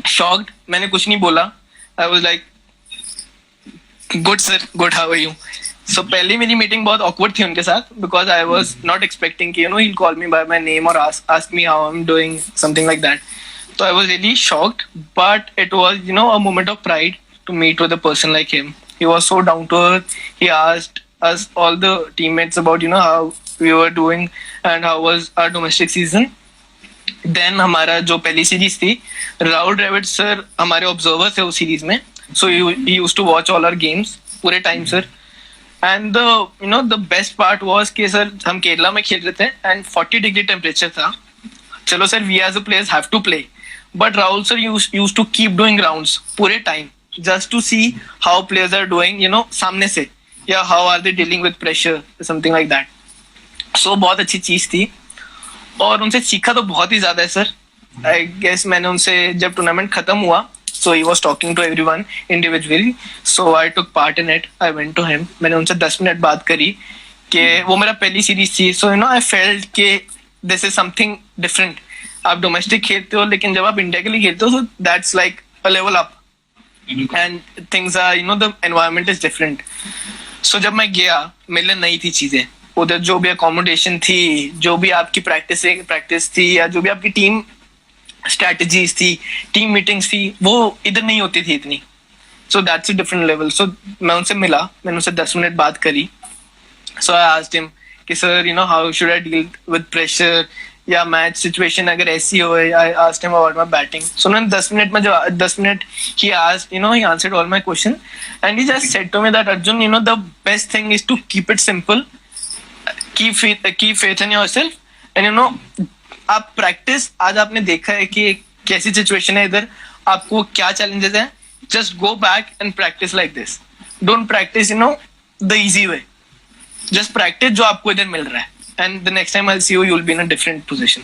शॉक्ड. मैंने कुछ नहीं बोला. I was like good sir, good, how are you. So पहली मेरी मीटिंग बहुत ऑकवर्ड थी उनके साथ because I was not expecting कि he call me by my name और ask me how I am doing something like that. So I was really shocked, but it was, a moment of pride to meet with a person like him. He was so down to earth. He asked us, all the teammates, about, how we were doing and how was our domestic season. Then हमारा जो पहली series थी, Rahul Dravid sir हमारे observer थे उस series में. So he used to watch all our games पूरे time sir. And the best part was कि सर हम केरला में खेल रहे थे and 40 degree temperature था. चलो sir we as a players have to play. But Rahul sir used to keep doing rounds पूरे time just to see how players are doing, सामने से, या how are they dealing with pressure, something like that. So बहुत अच्छी चीज थी और उनसे सीखा तो बहुत ही ज्यादा है सर. आई गेस मैंने उनसे जब टूर्नामेंट खत्म हुआ, so he was talking to everyone individually, so I took part in it. I went to him, मैंने उनसे 10 मिनट बात करी कि वो मेरा पहली सीरीज थी. So I felt कि this is something different. आप डोमेस्टिक खेलते हो लेकिन जब आप इंडिया के लिए खेलते हो, so that's like a level up and things are, the environment is different. So जब मैं गया, मेरे लिए नई थी चीजें. उधर जो भी अकोमोडेशन थी, जो भी आपकी प्रैक्टिस थी, या जो भी आपकी टीम स्ट्रैटेजीज थी, टीम मीटिंग्स थी, वो इधर नहीं होती थी इतनी. So that's a different level. So मैं उनसे मिला, मैंने उनसे 10 मिनट बात करी. सो आई आस्क्ड हिम कि sir how should I deal with pressure, या मैच सिचुएशन अगर ऐसी हो. I asked him about my batting. So उन्होंने 10 मिनट ही asked, he answered all my question and he just said to me that Arjun, the best thing is to keep it simple, keep faith in yourself, and आप practice, आज आपने देखा है कि कैसी situation है इधर, आपको क्या चैलेंजेस हैं, just go back and practice like this. Don't practice the easy way, just practice जो आपको इधर मिल रहा है, and the next time I see you will be in a different position.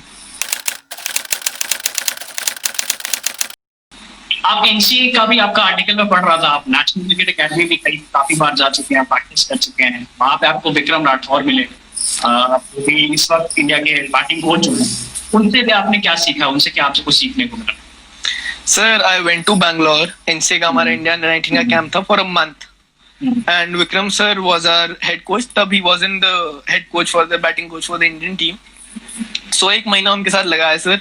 आप एनसीए का भी आपका आर्टिकल में पढ़ रहा था, आप नेशनल क्रिकेट एकेडमी भी काफी बार जा चुके हैं, प्रैक्टिस कर चुके हैं. वहां पे आपको विक्रम राठौर मिले, वो भी इस वक्त इंडिया के बैटिंग कोच हैं. उनसे भी आपने क्या सीखा, उनसे क्या आपको सीखने को मिला? Sir I went to Bangalore. NCA का हमारा इंडिया 19 का कैंप था for a month, and Vikram sir was our head coach. तब he was in the head coach for the batting coach for the Indian team. So 1 महीना उनके साथ लगा है सर,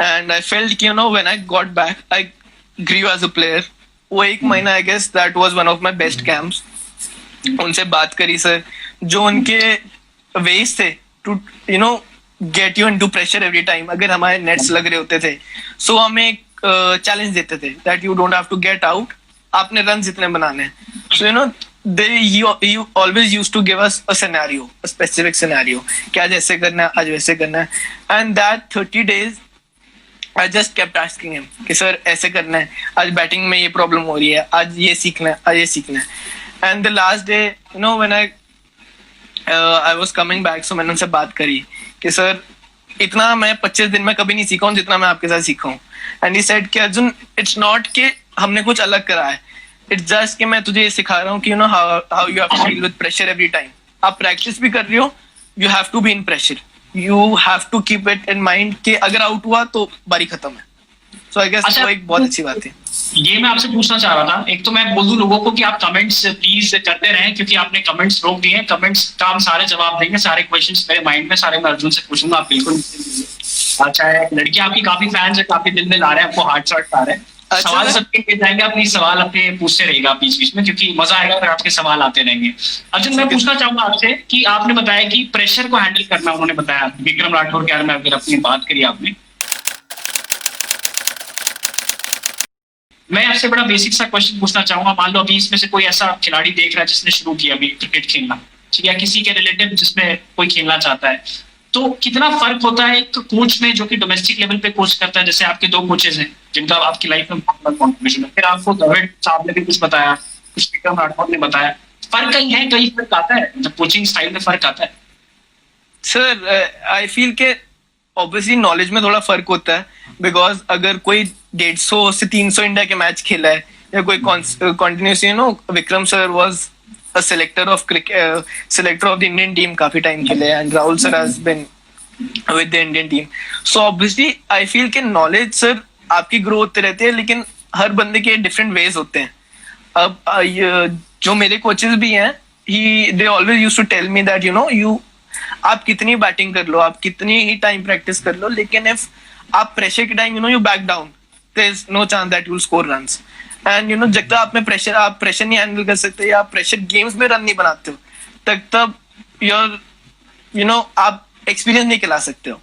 एंड आई फेल्ट कि when I got back I grew as a player. वो 1 महीना I guess that was one of my best camps. उनसे बात करी सर, जो उनके वेज थे to get you into pressure every time. अगर हमारे नेट्स लग रहे होते थे, सो हमें एक चैलेंज देते थे that you don't have to get out, आपने रन जितने बनाने हैं. सो you always used to give us a scenario, a specific scenario, कि आज ऐसे करना है, आज वैसे करना है. And that 30 days I just kept asking him कि सर ऐसे करना है, आज बैटिंग में ये प्रॉब्लम हो रही है, आज ये सीखना है, आज ये सीखना है. And the last day when I was coming back, so मैंने उनसे बात करी कि सर इतना मैं 25 दिन में कभी नहीं सीखा हूँ जितना मैं आपके साथ सीखा हूँ. एंड ही सेड कि अर्जुन, इट्स नॉट कि हमने कुछ अलग करा है, इट्स जस्ट कि मैं तुझे ये सिखा रहा हूँ कि how you have to deal with pressure every time. आप प्रैक्टिस भी कर रही हो, you have to be in pressure, you have to keep it in mind कि अगर आउट हुआ तो बारी खत्म है. So I guess वो एक बहुत अच्छी बात है. ये मैं आपसे पूछना चाह रहा था. एक तो मैं बोल दूं लोगों को कि आप कमेंट्स प्लीज करते रहें, क्योंकि आपने कमेंट्स रोक दिए हैं. कमेंट्स का हम सारे जवाब देंगे, सारे क्वेश्चंस मेरे माइंड में सारे मैं अर्जुन से पूछूंगा, आप बिल्कुल. अच्छा है, लड़की आपकी काफी फैंस है, काफी दिल में ला रहे हैं, आपको हार्ट शॉट आ रहे हैं. सवाल सबके जाएंगे, आप प्लीज सवाल अपने पूछते रहेगा बीच बीच में, क्योंकि मजा आएगा फिर आपके सवाल आते रहेंगे. अर्जुन, मैं पूछना चाहूंगा आपसे कि आपने बताया कि प्रेशर को हैंडल करना, उन्होंने बताया विक्रम राठौर के बारे में अगर अपनी बात करी आपने. मैं आपसे बड़ा बेसिक सा क्वेश्चन पूछना चाहूंगा. मान लो अभी इसमें से कोई ऐसा खिलाड़ी देख रहा है जिसने शुरू किया अभी क्रिकेट खेलना, ठीक है, किसी के रिलेटिव जिसमें कोई खेलना चाहता है, तो कितना फर्क होता है एक कोच में जो कि डोमेस्टिक लेवल पे कोच करता है, जैसे आपके 2 कोचेज हैं जिनका आपकी लाइफ में बहुत बड़ा कॉन्ट्रीब्यूशन है. फिर आपको द्रविड़ साहब ने भी कुछ बताया, कुछ विक्रम राठौर ने बताया. फर्क कहीं है, कहीं फर्क आता है, जब कोचिंग स्टाइल में फर्क आता है? सर आई फील के ऑब्वियसली नॉलेज में थोड़ा फर्क होता है, बिकॉज अगर कोई 150 से 300 इंडिया के मैच खेला है, या कोई continuously Vikram sir was a selector of the Indian team काफी टाइम के लिए, and Rahul sir has been with the Indian team. So obviously I feel कि knowledge सर आपकी ग्रो होते रहती है, लेकिन हर बंदे के डिफरेंट वेज होते हैं. अब जो मेरे कोचेस भी हैं, they always used to tell me that आप कितनी बैटिंग कर लो, आप कितनी ही टाइम प्रैक्टिस कर लो, लेकिन if आप प्रेशर के time you back down, there is no chance that you will score runs. And जब तक आप प्रेशर नहीं हैंडल कर सकते, या आप प्रेशर गेम्स में रन नहीं बनाते हो, तब आप एक्सपीरियंस नहीं खिला सकते हो.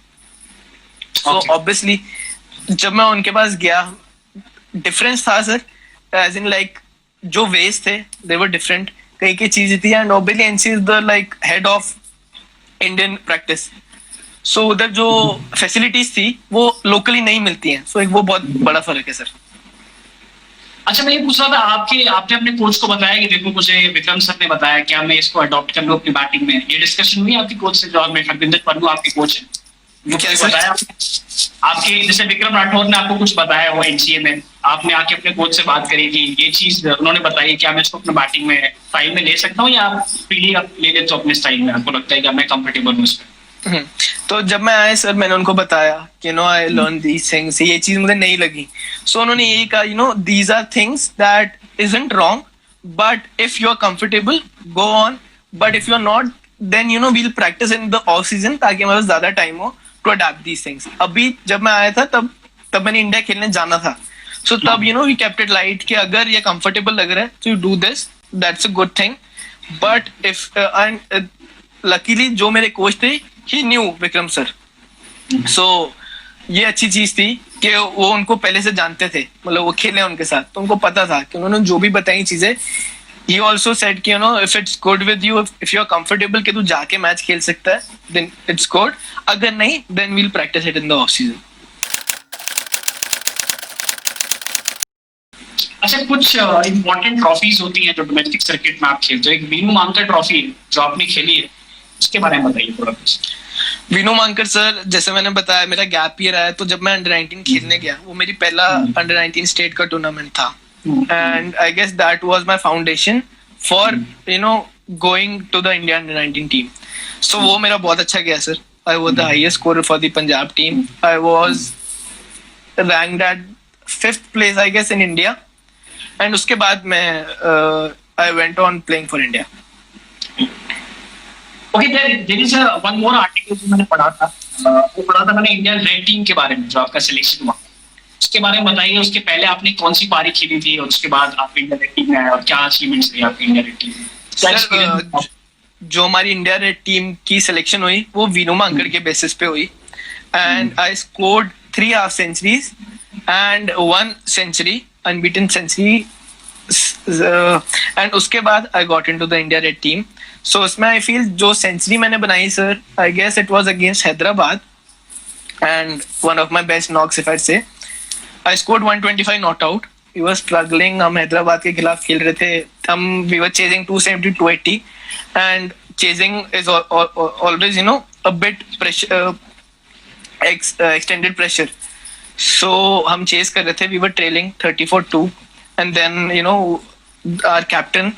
सो ऑब्वियसली जब मैं उनके पास गया, डिफरेंस था सर. एज इन लाइक जो वेज थे दे वर डिफरेंट, कई कई चीजें थी, and obviously NCA is the like head of Indian practice, so उधर जो फैसिलिटीज थी वो लोकली नहीं मिलती हैं, सो एक वो बहुत बड़ा फर्क है सर। अच्छा, मैं ये पूछ रहा था, आपने अपने कोच को बताया कि देखो मुझे विक्रम सर ने बताया क्या मैं इसको अडॉप्ट कर लूं अपनी बैटिंग में, ये डिस्कशन हुई आपकी कोच से? जो आपने हरविंदर पन्नू आपके कोच है, वो क्या बताया आपके, जैसे विक्रम राठौर ने आपको कुछ बताया हो एनसीए में, आपने आके अपने कोच से बात करी कि ये चीज उन्होंने बताई, क्या मैं इसको अपने बैटिंग में स्टाइल में ले सकता हूँ, या आप फ्रीली आप ले लेते हो अपने स्टाइल में, आपको लगता है कि मैं कंफर्टेबल हूँ इसमें? तो जब मैं आया सर मैंने उनको बताया कि no I learn these things, ये चीज मुझे नहीं लगी, सो उन्होंने यही कहा you know these are things that isn't wrong, but if you are comfortable go on, but if you are not then you know we'll practice in the off season, ताकि हमारे पास ज्यादा टाइम हो to adapt these things. अभी जब मैं आया था तब मैंने इंडिया खेलने जाना था, सो तब you know we kept it light कि अगर ये कंफर्टेबल लग रहा है तो you do this, that's a good thing, but if and luckily जो मेरे कोच थे he new Vikram sir, so ये अच्छी चीज थी कि वो उनको पहले से जानते थे, मतलब वो खेले उनके साथ तो उनको पता था कि उन्होंने जो भी बताई चीजें, he also said कि you know if it's good with you, if you are comfortable कि तू जाके मैच खेल सकता है then it's good, अगर नहीं then we'll practice it in the off season। अच्छा, कुछ इंपॉर्टेंट ट्रॉफीज होती हैं जो डोमेस्टिक सर्किट में आप खेलते हो, एक वीनू मांकर ट्रॉफी जो आपने खेली है, उसके बारे में बताइए थोड़ा कुछ। विनू मांकर सर, जैसे मैंने बताया मेरा गैप ईयर आया, तो जब मैं अंडर 19 खेलने गया, वो मेरी पहला अंडर 19 स्टेट का टूर्नामेंट था, and I guess that was my foundation for you know going to the India under 19 team, so वो मेरा बहुत अच्छा गया sir. I was the highest scorer for the Punjab team, I was ranked at 5th place I guess in India, and उसके बाद मैं I went on playing for India. Okay, there is one more article जो मैंने पढ़ा था, वो पढ़ा था मैंने इंडियन रेड टीम के बारे में, जो आपका सिलेक्शन हुआ उसके बारे में बताइए। उसके पहले आपने कौन सी पारी खेली थी और उसके बाद आप इंडियन रेड टीम में आए, और क्या अचीवमेंट्स रही आपकी इंडियन रेड टीम में? जो हमारी इंडिया रेड टीम की सिलेक्शन हुई वो विनू मांकर के बेसिस पे हुई, and I scored 3 half centuries and 1 century, unbeaten century, and उसके बाद I got into the India red team. So उसमें आई फील जो सेंचुरी मैंने बनाई sir, I guess it was against Hyderabad, and one of my best knocks if I say. I scored 125 not out, we were struggling, हम हैदराबाद के खिलाफ खेल रहे थे, हम we were chasing 270 280, and chasing is always you know a bit pressure, extended pressure, so हम chase कर रहे थे, we were trailing 34-2, and then you know our captain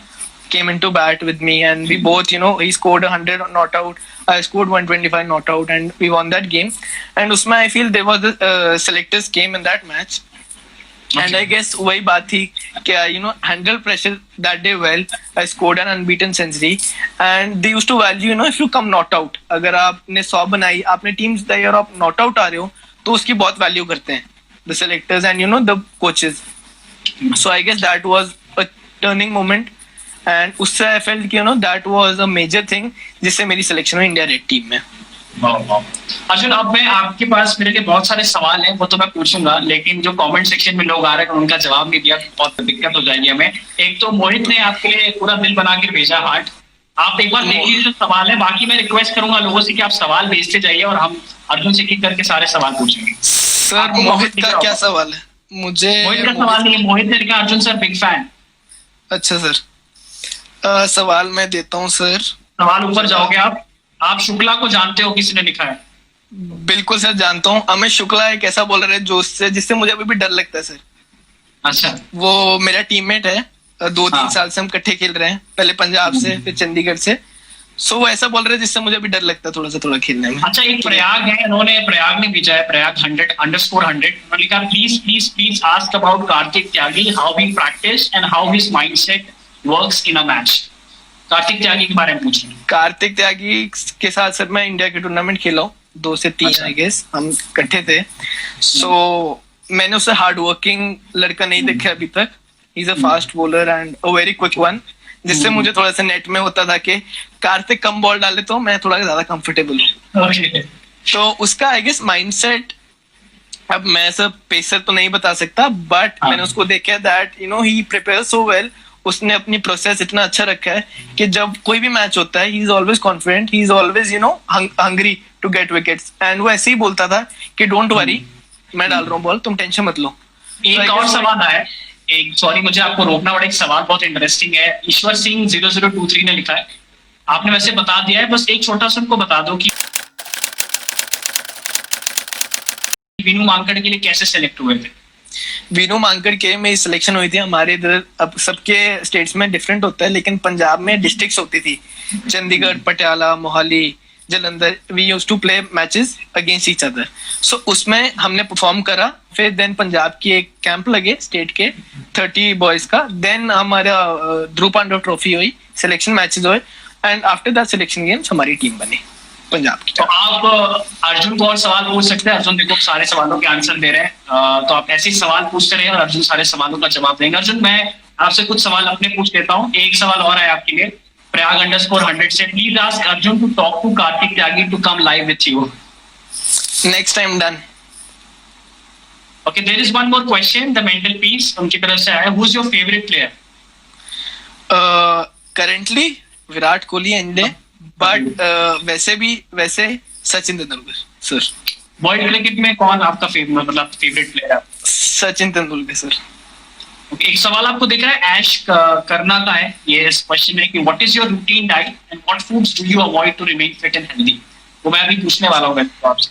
came into bat with me, and we both you know he scored 100 not out, I scored 125 not out, and we won that game. And usme I feel there was a selectors came in that match, and I guess wahi baat thi कि you know handle pressure that day well, I scored an unbeaten century, and they used to value you know if you come not out, अगर आपने 100 बनाई, आपने teams the year आप not out आ रहे हो तो उसकी बहुत वैल्यू करते हैं the selectors and you know the coaches. So I guess that was a turning moment, and उससे I felt कि you know that was a major thing जिससे मेरी सिलेक्शन हुई इंडिया रेड टीम में। अर्जुन, अब मैं आपके पास मेरे लिए बहुत सारे सवाल हैं, वो तो मैं पूछूंगा, लेकिन जो कमेंट सेक्शन में लोग आ रहे हैं उनका जवाब नहीं दिया, बहुत दिक्कत हो जाएगी हमें। एक तो मोहित ने आपके लिए पूरा दिल बना के भेजा हार्ट, आप एक बार देख लीजिए जो सवाल है, बाकी मैं रिक्वेस्ट करूंगा लोगों से कि आप सवाल भेजते जाइए और हम अर्जुन से एक करके सारे सवाल पूछेंगे। सर मोहित का क्या सवाल है? मुझे मोहित का सवाल नहीं है, मोहित ने लिखा अर्जुन सर बिग फैन। अच्छा सर, सवाल मैं देता हूँ सर। सवाल ऊपर जाओगे आप शुक्ला को जानते हो? किसी ने लिखा है? बिल्कुल सर जानता हूँ, अमित शुक्ला एक ऐसा बॉलर है जो जिससे मुझे अभी भी डर लगता है सर। अच्छा, वो मेरा टीममेट है, 2-3 साल से हम इकट्ठे खेल रहे हैं, पहले पंजाब से फिर चंडीगढ़ से, सो वो ऐसा बॉलर है जिससे मुझे भी डर लगता है थोड़ा खेलने में। अच्छा, एक प्रयाग है, प्रयाग ने भेजा है, प्रयाग 100_100, उन्होंने लिखा please ask about Kartik Tyagi, how he practice and how his mindset works in a match. Kartik Tyagi के बारे में पूछ रहे हैं। कार्तिक त्यागी के साथ सर मैं इंडिया के टूर्नामेंट खेला हूँ 2 से 3 आई गेस, हम इकट्ठे थे, सो मैंने उसे हार्ड वर्किंग लड़का नहीं देखा अभी तक, ही is a fast bowler and a very quick one, जिससे मुझे थोड़ा सा नेट में होता था कि कार्तिक कम बॉल डाले तो मैं थोड़ा ज्यादा कंफर्टेबल हूँ। तो उसका आई गेस माइंडसेट अब मैं सब पेसर तो नहीं बता सकता, बट हाँ। मैंने उसको देखा that he prepare so well. उसने अपनी प्रोसेस इतना अच्छा रखा है कि जब कोई भी मैच होता है, he is always confident, he is always hungry to get wickets. And वो ऐसे ही बोलता था कि डोंट वरी, मैं डाल रहा हूँ बॉल, तुम टेंशन मत लो. एक और सवाल है, एक, सॉरी मुझे आपको रोकना पड़ा, एक सवाल बहुत इंटरेस्टिंग है. ईश्वर सिंह 0023 ने लिखा है, आपने वैसे बता दिया है, बस एक छोटा सा उनको बता दो कि विनू मांकड़ के लिए कैसे सेलेक्ट हुए थे. वीनू मांकड़ के में सिलेक्शन हुई थी हमारे इधर. अब सबके स्टेट्स में डिफरेंट होता है, लेकिन पंजाब में डिस्ट्रिक्ट्स होती थी, Chandigarh, Patiala, Mohali, Jalandhar. We used to play matches against each other. So उसमें हमने परफॉर्म करा. फिर देन पंजाब की एक कैंप लगे स्टेट के 30 बॉयज का. देन हमारा ध्रुव पांडव ट्रॉफी हुई, सिलेक्शन मैचेस हुए, and after that selection games हमारी टीम बनी पंजाब की. तो आप अर्जुन को और सवाल पूछ सकते हैं. अर्जुन देखो सारे सवालों के आंसर दे रहे हैं, तो आप ऐसे ही सवाल पूछते रहे और अर्जुन सारे सवालों का जवाब देंगे. अर्जुन मैं आपसे कुछ सवाल अपने पूछ लेता हूँ. एक सवाल और है आपके लिए, प्रयाग _100 से, please ask Arjun to talk to Kartik Tyagi to come live with you. Next time done. Okay, there is one more question, the mental peace उनकी तरफ से आया. Who is your favourite player? Currently Virat Kohli and but वैसे Sachin Tendulkar sir. World cricket में कौन आपका favourite player है? Sachin Tendulkar sir. Okay, एक सवाल आपको दिख रहा है, ऐश करना का है. ये क्वेश्चन है कि what is your routine diet and what foods do you avoid to remain fit and healthy. वो मैं अभी पूछने वाला हूँ आपसे.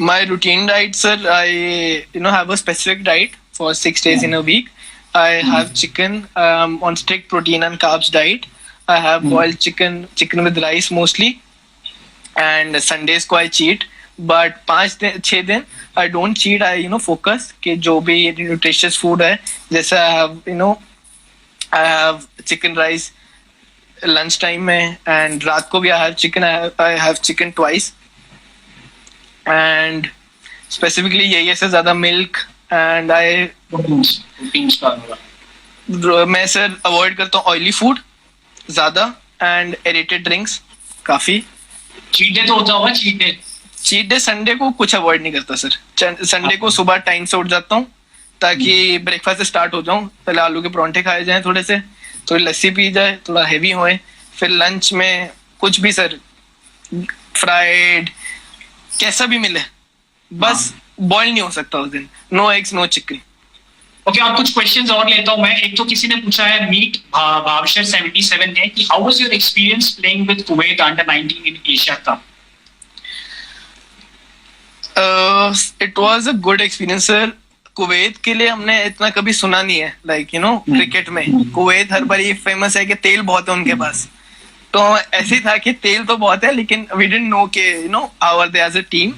My routine diet, sir, I have a specific diet for 6 days in a week. I have chicken on strict protein and carbs diet. I have boiled chicken with rice mostly, and Sundays को I cheat. But 5-6 दिन I don't cheat. I focus कि जो भी nutritious food है, जैसे I have chicken rice lunch time में, and रात को भी I have chicken. I have chicken twice. And specifically यही ऐसे ज्यादा मिल्क एंड प्रोटीन्स का मैं सर अवॉइड करता हूँ ऑयली फूड ज्यादा एंड एरेटेड ड्रिंक्स काफी. चीट डे तो होता होगा. चीट डे संडे को कुछ अवॉइड नहीं करता सर. संडे को सुबह टाइम से उठ जाता हूँ ताकि ब्रेकफास्ट से स्टार्ट हो जाऊँ. पहले आलू के परांठे खाए जाएं, थोड़े से थोड़ी लस्सी पी जाए, थोड़ा हैवी होए. फिर लंच में कुछ भी सर, फ्राइड कैसा भी मिले, बस बॉयल नहीं हो सकता उस दिन. No eggs no chicken. Okay, अब कुछ क्वेश्चंस और लेता हूं मैं. एक तो किसी ने पूछा है, मीट भावशर 77 ने, कि how was your experience playing with Kuwait under-19 in Asia cup? It was a good experience sir. Kuwait के लिए हमने इतना कभी सुना नहीं है, लाइक क्रिकेट में कुवैत हर बार ये फेमस है कि तेल बहुत है उनके पास. तो ऐसे ही था कि तेल तो बहुत है, लेकिन वी डिडंट नो के our they as a team,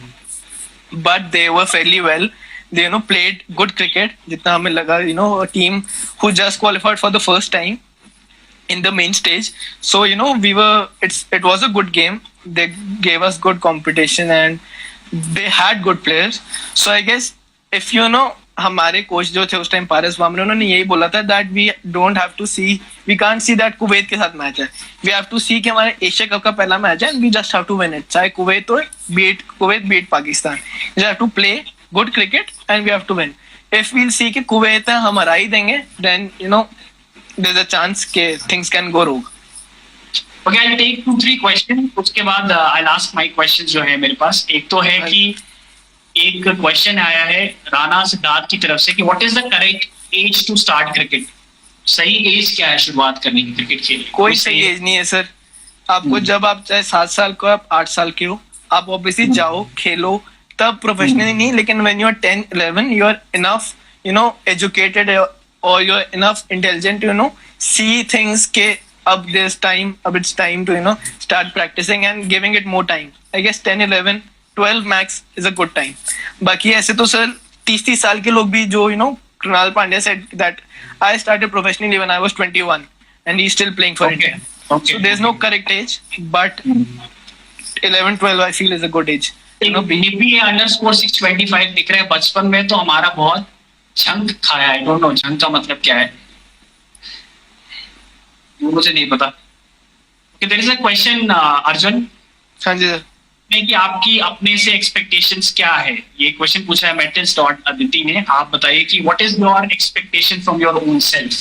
but they were fairly well. They played good cricket. जितना हमें लगा, a team who just qualified for the first time in the main stage. So it was a good game. They gave us good competition and they had good players. So I guess if हमारे coach जो थे उस time पारस वामरे, उन्होंने यही बोला था that we can't see that Kuwait के साथ मैच है. We have to see कि हमारे एशिया कप का पहला मैच है and we just have to win it. चाहे Kuwait beat Pakistan. We have to play good cricket and we have to win. If we'll see कि Kuwait है हम हरा ही देंगे, then there's a chance कि things can go wrong. Okay, I'll take 2-3 questions. उसके बाद I'll ask my questions जो है मेरे पास. एक तो है कि एक क्वेश्चन आया है राणा सिद्धार्थ की तरफ से कि what is the correct age to start cricket. सही एज क्या है शुरुआत करने की क्रिकेट के लिए? कोई सही एज नहीं है सर. आपको जब आप चाहे 7 साल को, आप 8 साल के हो, आप ऑब्वियसली जाओ खेलो, तब प्रोफेशनली नहीं, लेकिन when you are 10-11 you are enough educated or you are enough intelligent to see things के अब it's time to start practicing and giving it more time. I guess 10-11-12 max is a good time. बाकी ऐसे तो sir 30 साल के लोग भी जो Krunal Pandya said that I started professionally when I was 21 and he's still playing for India. Okay. So there's no correct age, but 11-12 I feel is a good age. _625 दिख रहा है. बचपन में तो हमारा बहुत झंक खाया है. डोंट नो झंक का मतलब क्या है, मुझे नहीं पता. There is a question Arjun. हाँ जी सर. नहीं कि आपकी अपने से एक्सपेक्टेशंस क्या है, ये क्वेश्चन पूछा है मेटल्स डॉट अदिति ने। आप बताइए कि what is your expectation from your own self.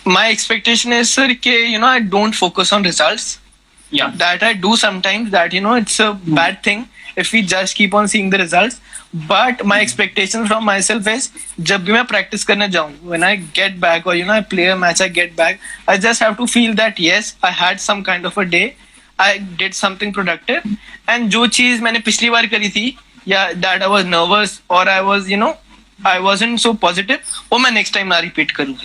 My expectation is, sir, कि I don't focus on results. या That I do sometimes. That it's a bad thing if we just keep on seeing the results. But my expectation from myself is, जब भी मैं practice करने जाऊँ, when I get back or I play a match, I get back, I just have to feel that yes, I had some kind of a day, I did something productive, and जो चीज मैंने पिछली बार करी थी, या that I was nervous or I was I wasn't so positive, वो मैं next time ना repeat करूँ.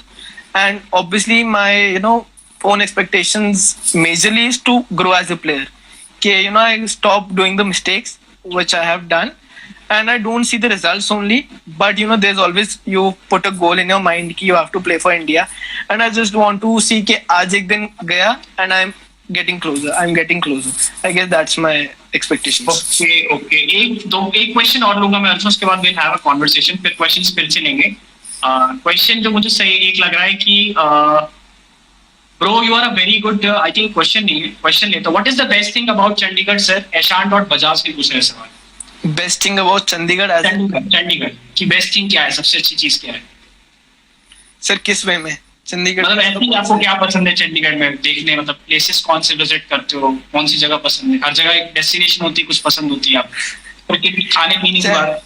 And obviously my own expectations majorly is to grow as a player. Okay, I stop doing the mistakes which I have done, and I don't see the results only, but there's always, you put a goal in your mind कि you have to play for India, and I just want to see कि आज एक दिन गया and I'm getting closer. I guess that's my expectations. Okay एक question और लूंगा मैं अर्जुन, उसके बाद we'll have a conversation, फिर क्वेश्चंस फिर से लेंगे। क्वेश्चन जो मुझे सही एक लग रहा है कि bro you are a very good, I think question नहीं है, क्वेश्चन लेता, what is the best thing about Chandigarh sir? Aishan dot Bajaj ने पूछा है सवाल। Best thing about Chandigarh Chandigarh की बेस्ट थिंग क्या है, सबसे अच्छी चीज क्या है सर? किस वे में चंडीगढ़? मतलब ऐसे ही आपको क्या पसंद है चंडीगढ़ में देखने, मतलब प्लेसेस कौन से विजिट करते हो, कौन सी जगह पसंद है? हर जगह एक डेस्टिनेशन होती है, कुछ पसंद होती है आपको, खाने पीने की बात।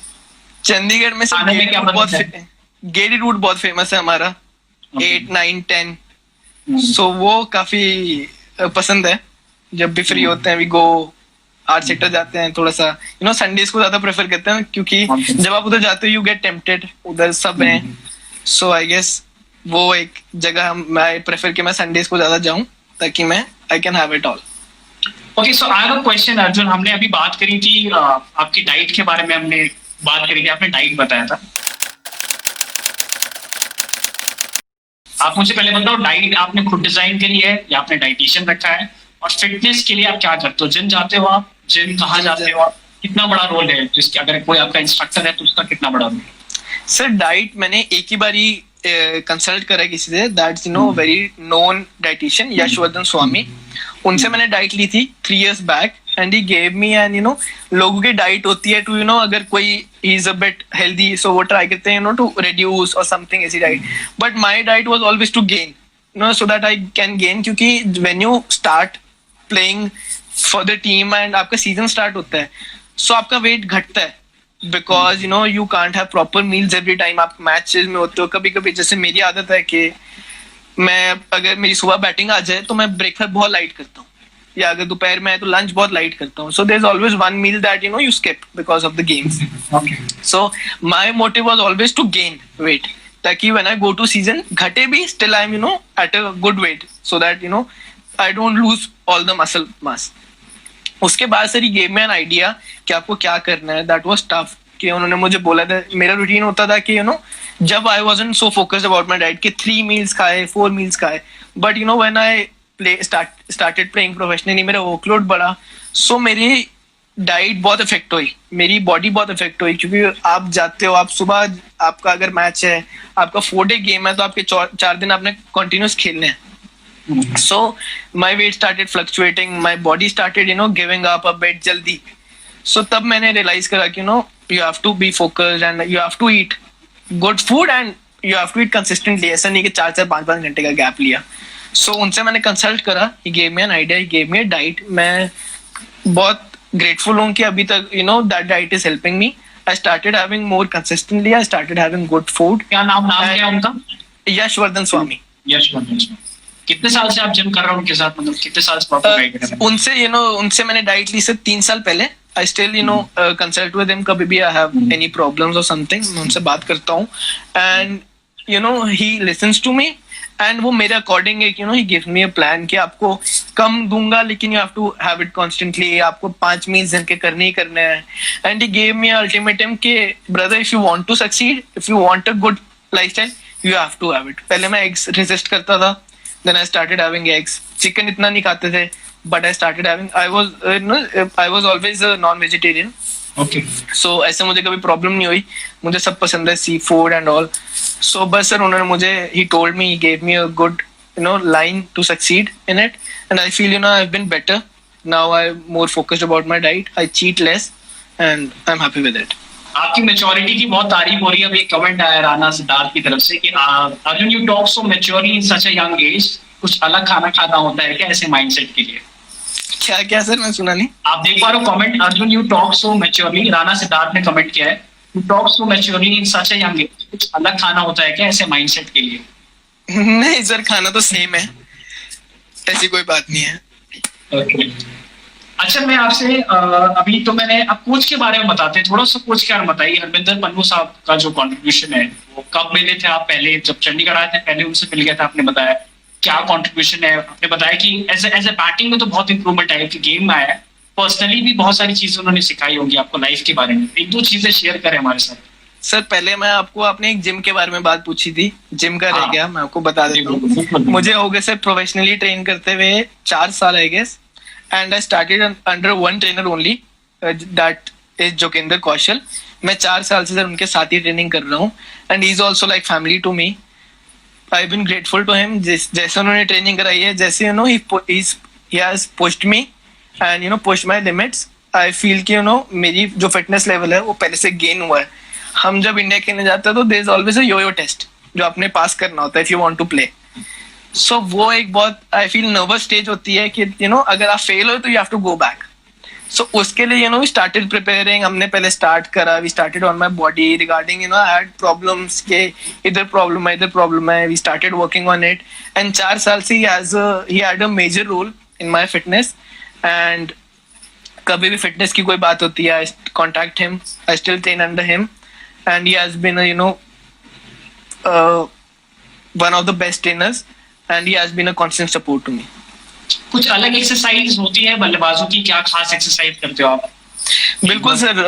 चंडीगढ़ में खाने में क्या पसंद है? गेरी रूट बहुत फेमस है हमारा, 8, 9, 10, सो वो काफी पसंद है। जब भी फ्री होते हैं वी गो आर्ट सेक्टर जाते हैं, थोड़ा सा संडेज को ज्यादा प्रेफर करते हैं, क्योंकि जब आप उधर जाते हो यू गेट टेम्पटेड, उधर सब हैं, सो आई गेस वो एक जगह मैं प्रेफर कि मैं संडेज को ज्यादा जाऊं ताकि मैं I can have it all. Okay so I have a question Arjun, हमने अभी बात करी थी आपकी डाइट के बारे में, हमने बात करी थी, आपने डाइट बताया था। आप मुझे पहले बताओ डाइट आपने खुद डिजाइन करी है या आपने डाइटिशियन रखा है? और फिटनेस के लिए आप क्या करते हो? जिम जाते हो आप? जिम कहाँ जाते हो आप? कितना बड़ा रोल है जिसके, अगर कोई आपका इंस्ट्रक्टर है तो उसका कितना बड़ा रोल है? सर डाइट मैंने एक ही बारी कंसल्ट करा किसी से, that's very known dietitian Yashvardhan Swami, उनसे मैंने डाइट ली थी 3 years back, and he gave me, and लोगों की डाइट होती है टू अगर कोई he is a bit healthy so वो ट्राई करते हैं टू रिड्यूस और समथिंग ऐसी diet, but my diet was always to gain so that I can gain, क्योंकि when you start playing for the team and आपका season start होता है, सो आपका वेट घटता है, because you can't have proper meals every time. आप matches में होते हो, कभी कभी जैसे मेरी आदत है कि मैं अगर मेरी सुबह बैटिंग आ जाए तो मैं ब्रेकफास्ट बहुत लाइट करता हूँ, या अगर दोपहर में है तो लंच बहुत लाइट करता हूँ, so there is always one meal that you skip because of the games. So my motive was always to gain weight, ताकि when I go to season घटे भी still I am at a good weight, so that I don't lose all the muscle mass. उसके बाद sir he gave me an idea कि आपको क्या करना है, दैट वाज टफ, कि उन्होंने मुझे बोला था, मेरा रूटीन होता था कि जब I wasn't so focused about my diet कि 3 meals खाए 4 meals खाए, but when I started playing professionally मेरा वर्कलोड बढ़ा, सो मेरी डाइट बहुत इफेक्ट हुई, मेरी बॉडी बहुत इफेक्ट हुई, क्योंकि आप जाते हो, आप सुबह आपका अगर मैच है, आपका 4-day गेम है, तो आपके 4 दिन आपने कंटिन्यूस खेलने हैं, so my weight started fluctuating, my body started giving up a bit jaldi, so तब मैंने realize करा कि you have to be focused and you have to eat good food and you have to eat consistently, ऐसा नहीं कि 4-4 5-5 घंटे का gap लिया। so उनसे मैंने कंसल्ट करा, he gave me an idea, he gave me a diet, मैं बहुत grateful हूँ कि अभी तक that diet is helping me, I started having more consistently, I started having good food। क्या नाम क्या है उनका? यशवर्धन स्वामी। यशवर्धन स्वामी। कितने साल से आप जिम कर रहे हो उनके साथ, मतलब कितने साल से आपको गाइड कर रहे हैं? उनसे उनसे मैंने डाइट ली से 3 साल पहले। I still consult with him, कभी भी आई हैव एनी प्रॉब्लम्स और समथिंग मैं उनसे बात करता हूँ, and he listens to me, एंड वो मेरे अकॉर्डिंग है he gives me a plan कि आपको कम दूंगा लेकिन you have to have it constantly, आपको 5 meals दिन के करने ही करने हैं, and he gave me ultimatum कि brother if you want to succeed, if you want a good lifestyle, you have to have it. पहले मैं एग्स रेजिस्ट करता था, then I started having eggs, chicken इतना नहीं खाते थे, but I started having, I was always a non-vegetarian, okay, so ऐसे मुझे कभी प्रॉब्लम नहीं हुई, मुझे सब पसंद है, सी फूड एंड ऑल, सो बस सर उन्होंने मुझे, he told me, he gave me a good line to succeed in it, and I feel I've been better Now I'm more focused about my diet. I cheat less, and I'm happy with it. आपकी maturity की बहुत तारीफ हो रही है। अभी एक comment आया राणा सिद्धार्थ की तरफ से कि Arjun you talk so maturely in such a young age, कुछ अलग खाना खाना होता है क्या ऐसे माइंडसेट के लिए? क्या क्या सर, मैं सुना नहीं। आप देख पा रहे हो comment, Arjun you talk so maturely, Rana Siddharth ने कमेंट किया है, you talk so maturely in such a young age, कुछ अलग खाना होता है क्या ऐसे माइंडसेट के लिए? नहीं सर, खाना तो सेम है, ऐसी कोई बात नहीं है। Okay. अच्छा, मैं आपसे अभी तो मैंने अब कोच के बारे में बताते हैं, थोड़ा सा कोच के बारे में बताइए। हरविंदर पन्नू साहब का जो कंट्रीब्यूशन है वो कब मिले थे आप? पहले जब चंडीगढ़ आए थे पहले उनसे मिल गया था, आपने बताया क्या कंट्रीब्यूशन है? आपने बताया कि एज ए बैटिंग में तो बहुत इंप्रूवमेंट आया, कि गेम में आया, पर्सनली भी बहुत सारी चीजें उन्होंने सिखाई होंगी आपको लाइफ के बारे में। एक दो चीजें शेयर करें हमारे साथ। सर पहले मैं आपको आपने एक जिम के बारे में बात पूछी थी, जिम का रह गया, मैं आपको बता देता हूँ। मुझे हो गए सर प्रोफेशनली ट्रेन करते हुए 4 साल I guess, and I started under one trainer only, that is Joginder Kaushal. मैं 4 साल से सर उनके साथ ही ट्रेनिंग कर रहा हूँ, and he is also like family to me. I been grateful to him, जैसे उन्होंने ट्रेनिंग कराई है, जैसे you know he has pushed me and you know pushed my limits. I feel कि यू नो मेरी जो फिटनेस लेवल है वो पहले से गेन हुआ है। हम जब इंडिया खेलने जाते हैं तो there is always a yo-yo test जो आपने पास करना होता है if you want to play. So वो एक बहुत आई फील नर्वस स्टेज होती है कि यू नो अगर आप फेल हो तो you have to go back. So उसके लिए you know we started preparing, हमने पहले स्टार्ट करा, we started on my body regarding you know I had problems के इधर प्रॉब्लम है, we started working on it, and 4 साल से he had a major role in my fitness. And कभी भी फिटनेस की कोई बात होती है, I contact him, I still train under him, and he has been a, you know one of the best trainers, and he has been a constant support to me. कुछ अलग exercise होती है बल्लेबाजों की, क्या खास एक्सरसाइज करते हो आप? बिल्कुल सर,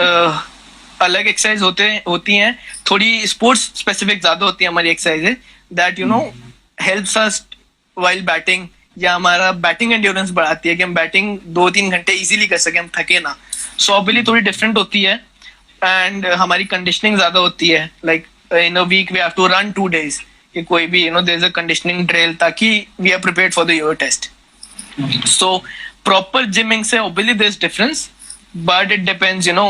अलग एक्सरसाइज होती हैं, थोड़ी स्पोर्ट्स स्पेसिफिक ज्यादा होती है हमारी exercise, that you no helps us while batting, या हमारा बैटिंग एंड्योरेंस बढ़ाती है कि हम बैटिंग 2-3 घंटे इजीली कर सके, हम थके ना। सो ऑब्वियसली थोड़ी डिफरेंट होती है, एंड हमारी कंडीशनिंग ज्यादा होती है, like in a week we have to run 2 days, कि कोई भी you know there is a conditioning drill ताकि we are prepared for the your test. So proper gymming से obviously there is difference, but it depends you know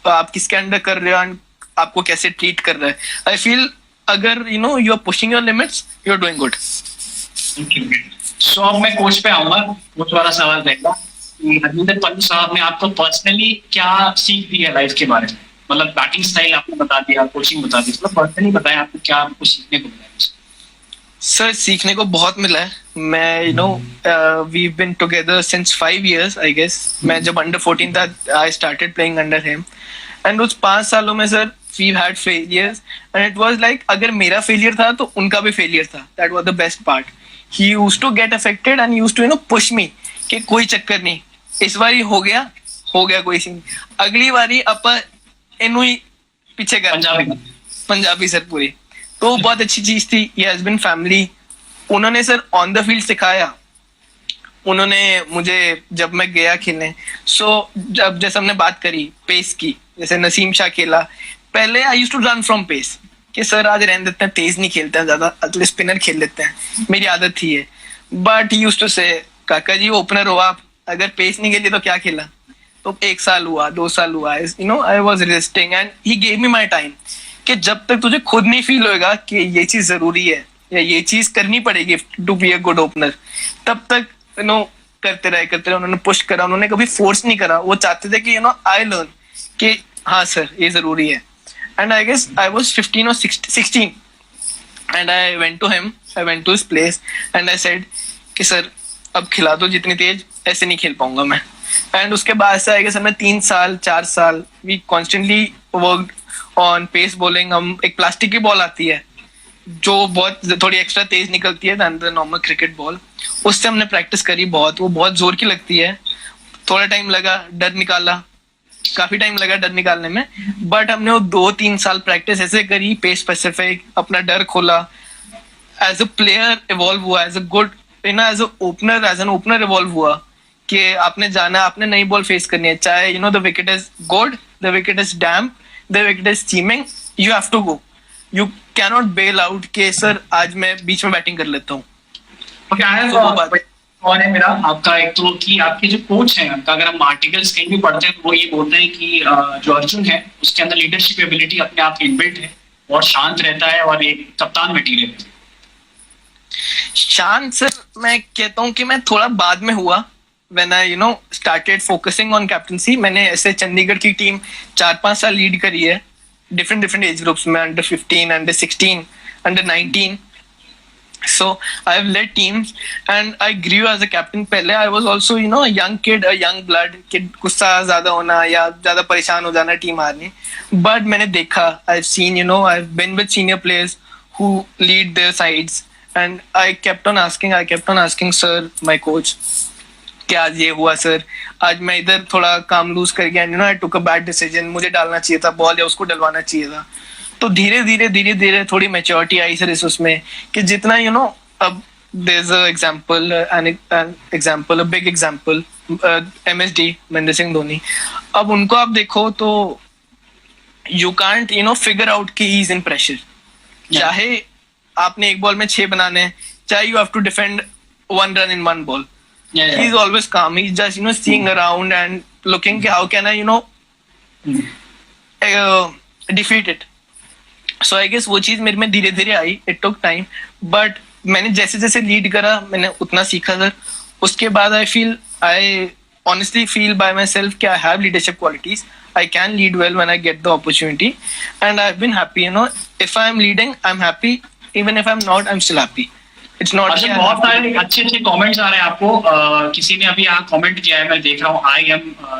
आप किसके under कर रहे हो एंड आपको कैसे ट्रीट कर रहे हैं। आई फील अगर you know you are pushing your limits, you are doing good. So अब मैं कोच पे आऊंगा, कोच वाला सवाल रहेगा। हरविंदर पन्नू साहब ने आपको पर्सनली क्या सीख दी है लाइफ के बारे में? मतलब बैटिंग स्टाइल आपने बता दिया, कोचिंग बता दी, मतलब पर्सनली बताया आपको क्या आपको सीखने को मिला? सर सीखने को बहुत मिला है। मैं you know we been together since 5 years I guess. मैं जब अंडर 14 था I started playing under him, and उस 5 सालों में sir we had failures, and it was like अगर मेरा फेलियर था तो उनका भी फेलियर था। That was the best part. He used to get affected and used to you know push me कि कोई चक्कर नहीं, इस बारी हो गया कोई सीन, अगली बारी अपन इनू ही पीछे कर। पंजाबी सर पूरी, तो बहुत अच्छी चीज थी। ये हैज बीन फैमिली। उन्होंने सर ऑन द फील्ड सिखाया, उन्होंने मुझे जब मैं गया खेलने, सो जब जैसे हमने बात करी पेस की, जैसे नसीम शाह खेला, पहले I used to run from pace कि सर आज रहने देते हैं, तेज नहीं खेलते हैं ज्यादा, अगले स्पिनर खेल लेते हैं, मेरी आदत थी है। बट ही यूज्ड टू से काका जी ओपनर हो आप, अगर पेस नहीं खेली तो क्या खेला? तो 1 साल हुआ, 2 साल हुआ, you know I was resisting, and he gave me my time कि जब तक तुझे खुद नहीं फील होएगा कि ये चीज जरूरी है या ये चीज करनी पड़ेगी to be a good opener, तब तक यू नो करते रहे। उन्होंने पुश करा, उन्होंने कभी फोर्स नहीं करा। वो चाहते थे कि यू नो आई लर्न कि हाँ सर ये जरूरी है। And I guess I was 15 or 16 and I went to him, I went to his place and I said कि सर अब खिला दो, जितनी तेज ऐसे नहीं खेल पाऊंगा मैं। एंड उसके बाद से आएगा सर मैं 3 साल 4 साल we constantly worked on pace bowling. हम एक प्लास्टिक की बॉल आती है जो बहुत थोड़ी एक्स्ट्रा तेज निकलती है than the normal cricket ball, उससे हमने प्रैक्टिस करी बहुत। वो बहुत जोर की लगती है, थोड़ा टाइम लगा, डर निकाला, काफी टाइम लगा डर निकालने में, बट हमने वो 2-3 साल प्रैक्टिस ऐसे करी, पेस स्पेसिफिक, अपना डर खोला। एज अ प्लेयर इवॉल्व हुआ, as a good as a opener, as an opener evolve हुआ कि आपने जाना, आपने नई बॉल फेस करनी है, चाहे you know the wicket is good, the wicket is damp, the wicket is steaming, you have to go, you cannot bail out के सर आज मैं बीच में बैटिंग कर लेता हूँ। Okay, I have और है मेरा आपका एक तो कि आपके जो कोच हैं आपका, अगर हम आर्टिकल्स कहीं भी पढ़ते हैं तो वो ये बोलते हैं कि जो अर्जुन है उसके अंदर लीडरशिप एबिलिटी अपने आप इनबिल्ट है और शांत रहता है और एक कप्तान मटेरियल है। शान सर, मैं कहता हूँ कि मैं थोड़ा बाद में हुआ when I started focusing on captaincy. मैंने ऐसे चंडीगढ़ की टीम 4-5 साल लीड करी है डिफरेंट एज ग्रुप्स में, under 15, under 16, under 19। So I've led teams and I grew as a captain. पहले I was also a young kid, a young blood kid, गुस्सा ज्यादा होना या ज्यादा परेशान हो जाना टीम हारने। But मैंने देखा, I've seen, I've been with senior players who lead their sides and I kept on asking sir, my coach, कि आज ये हुआ सर, आज मैं इधर थोड़ा काम लूज कर गया, I took a bad decision, मुझे डालना चाहिए था बॉल या उसको डलवाना चाहिए था। तो धीरे धीरे थोड़ी मैच्योरिटी आई सर इस उसमें कि जितना अब there is a example, a big example, MSD Mahendra Singh Dhoni. अब उनको आप देखो तो यू कांट फिगर आउट कि ही इज इन प्रेशर। चाहे आपने एक बॉल में 6 बनाने हैं, चाहे you have to defend 1 run in 1 ball, he is always calm, he is just seeing around and looking how can I defeat it। So I guess वो चीज मेरे में धीरे धीरे आई, इट टुक टाइम, बट मैंने जैसे जैसे लीड करा मैंने उतना सीखा सर। उसके बाद I honestly feel by myself कि I have leadership qualities, I can lead well when I get the opportunity and I have been happy. If I am leading I am happy, even if I am not I am still happy. It's not. अच्छा, बहुत सारे अच्छे comments आ रहे हैं आपको। किसी ने अभी यहाँ कमेंट किया है, मैं देख रहा हूँ,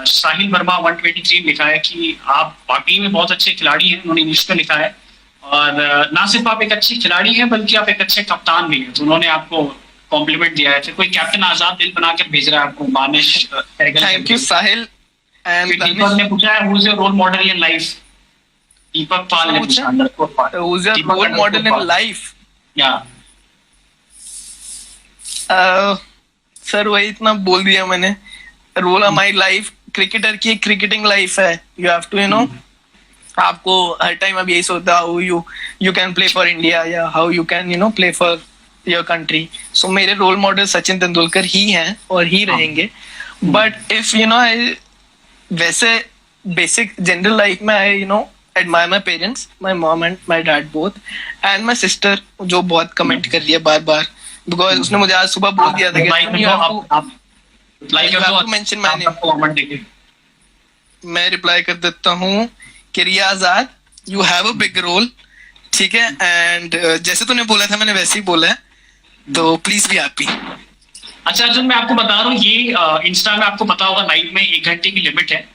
साहिल वर्मा 123 लिखा है कि आप वाकई में बहुत अच्छे खिलाड़ी हैं, उन्होंने इंग्लिश में लिखा है, और ना सिर्फ आप एक अच्छी खिलाड़ी हैं बल्कि आप एक अच्छे कप्तान भी हैं। तो उन्होंने आपको कॉम्प्लीमेंट दिया है। फिर कोई कैप्टन आजाद दिल बना के भेज रहा है आपको, Manish. Thank you Sahil. And Deepak ने पूछा है who is your role model in life. Deepak Pal ने पूछा who is your role model in life. या सर वही इतना बोल दिया मैंने। Role of my life, cricketer की क्रिकेटिंग लाइफ है। यू हैव टू आपको हर टाइम अब यही सोचता how you can play for India या how you can play for your country. सो मेरे रोल मॉडल सचिन तेंदुलकर ही हैं और ही रहेंगे। बट इफ आई वैसे बेसिक जनरल लाइफ में I admire my parents, my mom and my dad both, and my sister जो बहुत comment कर रही है बार बार, बिकॉज उसने मुझे आज सुबह बोल दिया था कि मैं रिप्लाई कर देता हूँ कि Riya Azad, you have a big role, ठीक है, एंड जैसे तूने बोला था मैंने वैसे ही बोला है, तो प्लीज बी हैप्पी। अच्छा अर्जुन, मैं आपको बता रहा हूँ, ये इंस्टा में आपको पता होगा लाइव में 1 घंटे की लिमिट है।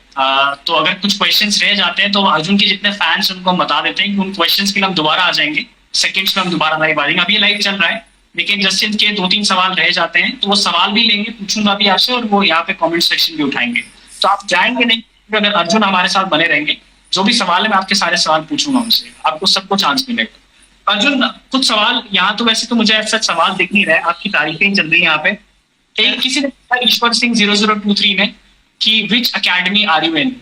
तो अगर कुछ क्वेश्चंस रह जाते हैं तो अर्जुन के जितने फैंस उनको हम बता देते हैं कि उन क्वेश्चंस के लिए हम दोबारा आ जाएंगे, सेकंड्स में हम दोबारा लाइव आ जाएंगे। अभी लाइव चल रहा है, लेकिन जस्ट के 2-3 सवाल रह जाते हैं तो वो सवाल भी लेंगे, पूछूंगा भी आपसे, और वो यहाँ पे कमेंट सेक्शन भी उठाएंगे। तो आप जाएंगे नहीं, अगर अर्जुन हमारे साथ बने रहेंगे, जो भी सवाल है मैं आपके सारे सवाल पूछूंगा उनसे, आपको सबको चांस मिलेगा। अर्जुन, कुछ सवाल यहाँ तो वैसे तो मुझे ऐसा सवाल दिख नहीं रहा है, आपकी तारीफें ही चल रही है यहाँ पे। किसी ने पूछा ईश्वर सिंह 0023 ने कि which academy are you in?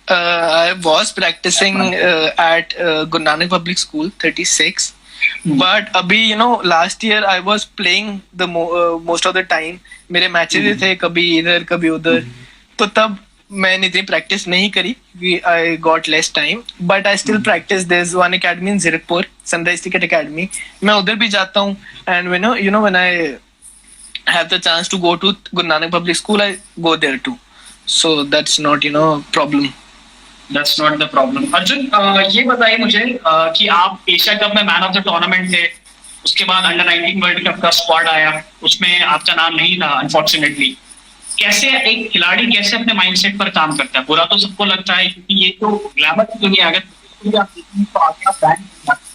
I was practicing at Guru Nanak Public School 36, but अभी last year I was playing the most of the time. मेरे मैचेस थे कभी इधर कभी उधर, तो तब मैंने इतनी प्रैक्टिस नहीं करी, I got less time, but I still practice. There's one academy in Zirakpur, Sunrise Cricket Academy. मैं उधर भी जाता हूँ, and when I have the chance to go to Guru Nanak Public School, I go there too. So that's not problem. That's not the problem. Arjun, ये बताइए मुझे कि आप एशिया कप में मैन ऑफ द टूर्नामेंट थे, उसके बाद under 19 world cup का स्क्वाड आया, उसमें आपका नाम नहीं था अनफॉर्चुनेटली। कैसे एक खिलाड़ी कैसे अपने माइंडसेट पर काम करता है? बुरा तो सबको लगता है क्योंकि ये तो ग्लैमर की दुनिया, अगर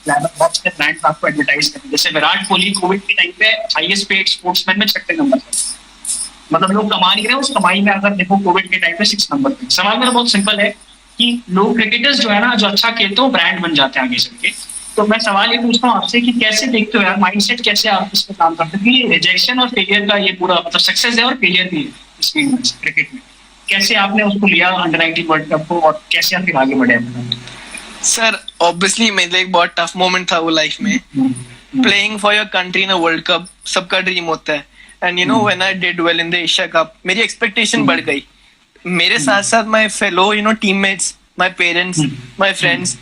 ब्रांड आपको एडवर्टाइज करते हैं। जैसे विराट कोहली कोविड के टाइम पे हाईएस्ट पेड स्पोर्ट्समैन में 6 नंबर पर, मतलब लोग कमा नहीं रहे, उस कमाई में अगर देखो कोविड के टाइम पे 6 नंबर पे। सवाल मेरा बहुत सिंपल है कि लोग क्रिकेटर्स जो है ना, जो अच्छा खेलते हो ब्रांड बन जाते हैं आगे चल के। तो मैं सवाल ये पूछता हूँ आपसे कि कैसे देखते हो यार, माइंडसेट कैसे आप इस पर काम करते हो कि रिजेक्शन और फेलियर का ये पूरा मतलब सक्सेस है और फेलियर भी है इस क्रिकेट में, कैसे आपने उसको लिया अंडर 19 वर्ल्ड कप को और कैसे आप फिर आगे बढ़े? सर ऑब्वियसली मेरे लिए एक बहुत टफ मोमेंट था वो लाइफ में। Playing for your country in a world cup सबका ड्रीम होता है, and you know when I did well in the Asia cup, मेरी एक्सपेक्टेशन बढ़ गई. मेरे साथ साथ my fellow you know teammates, my parents, my friends,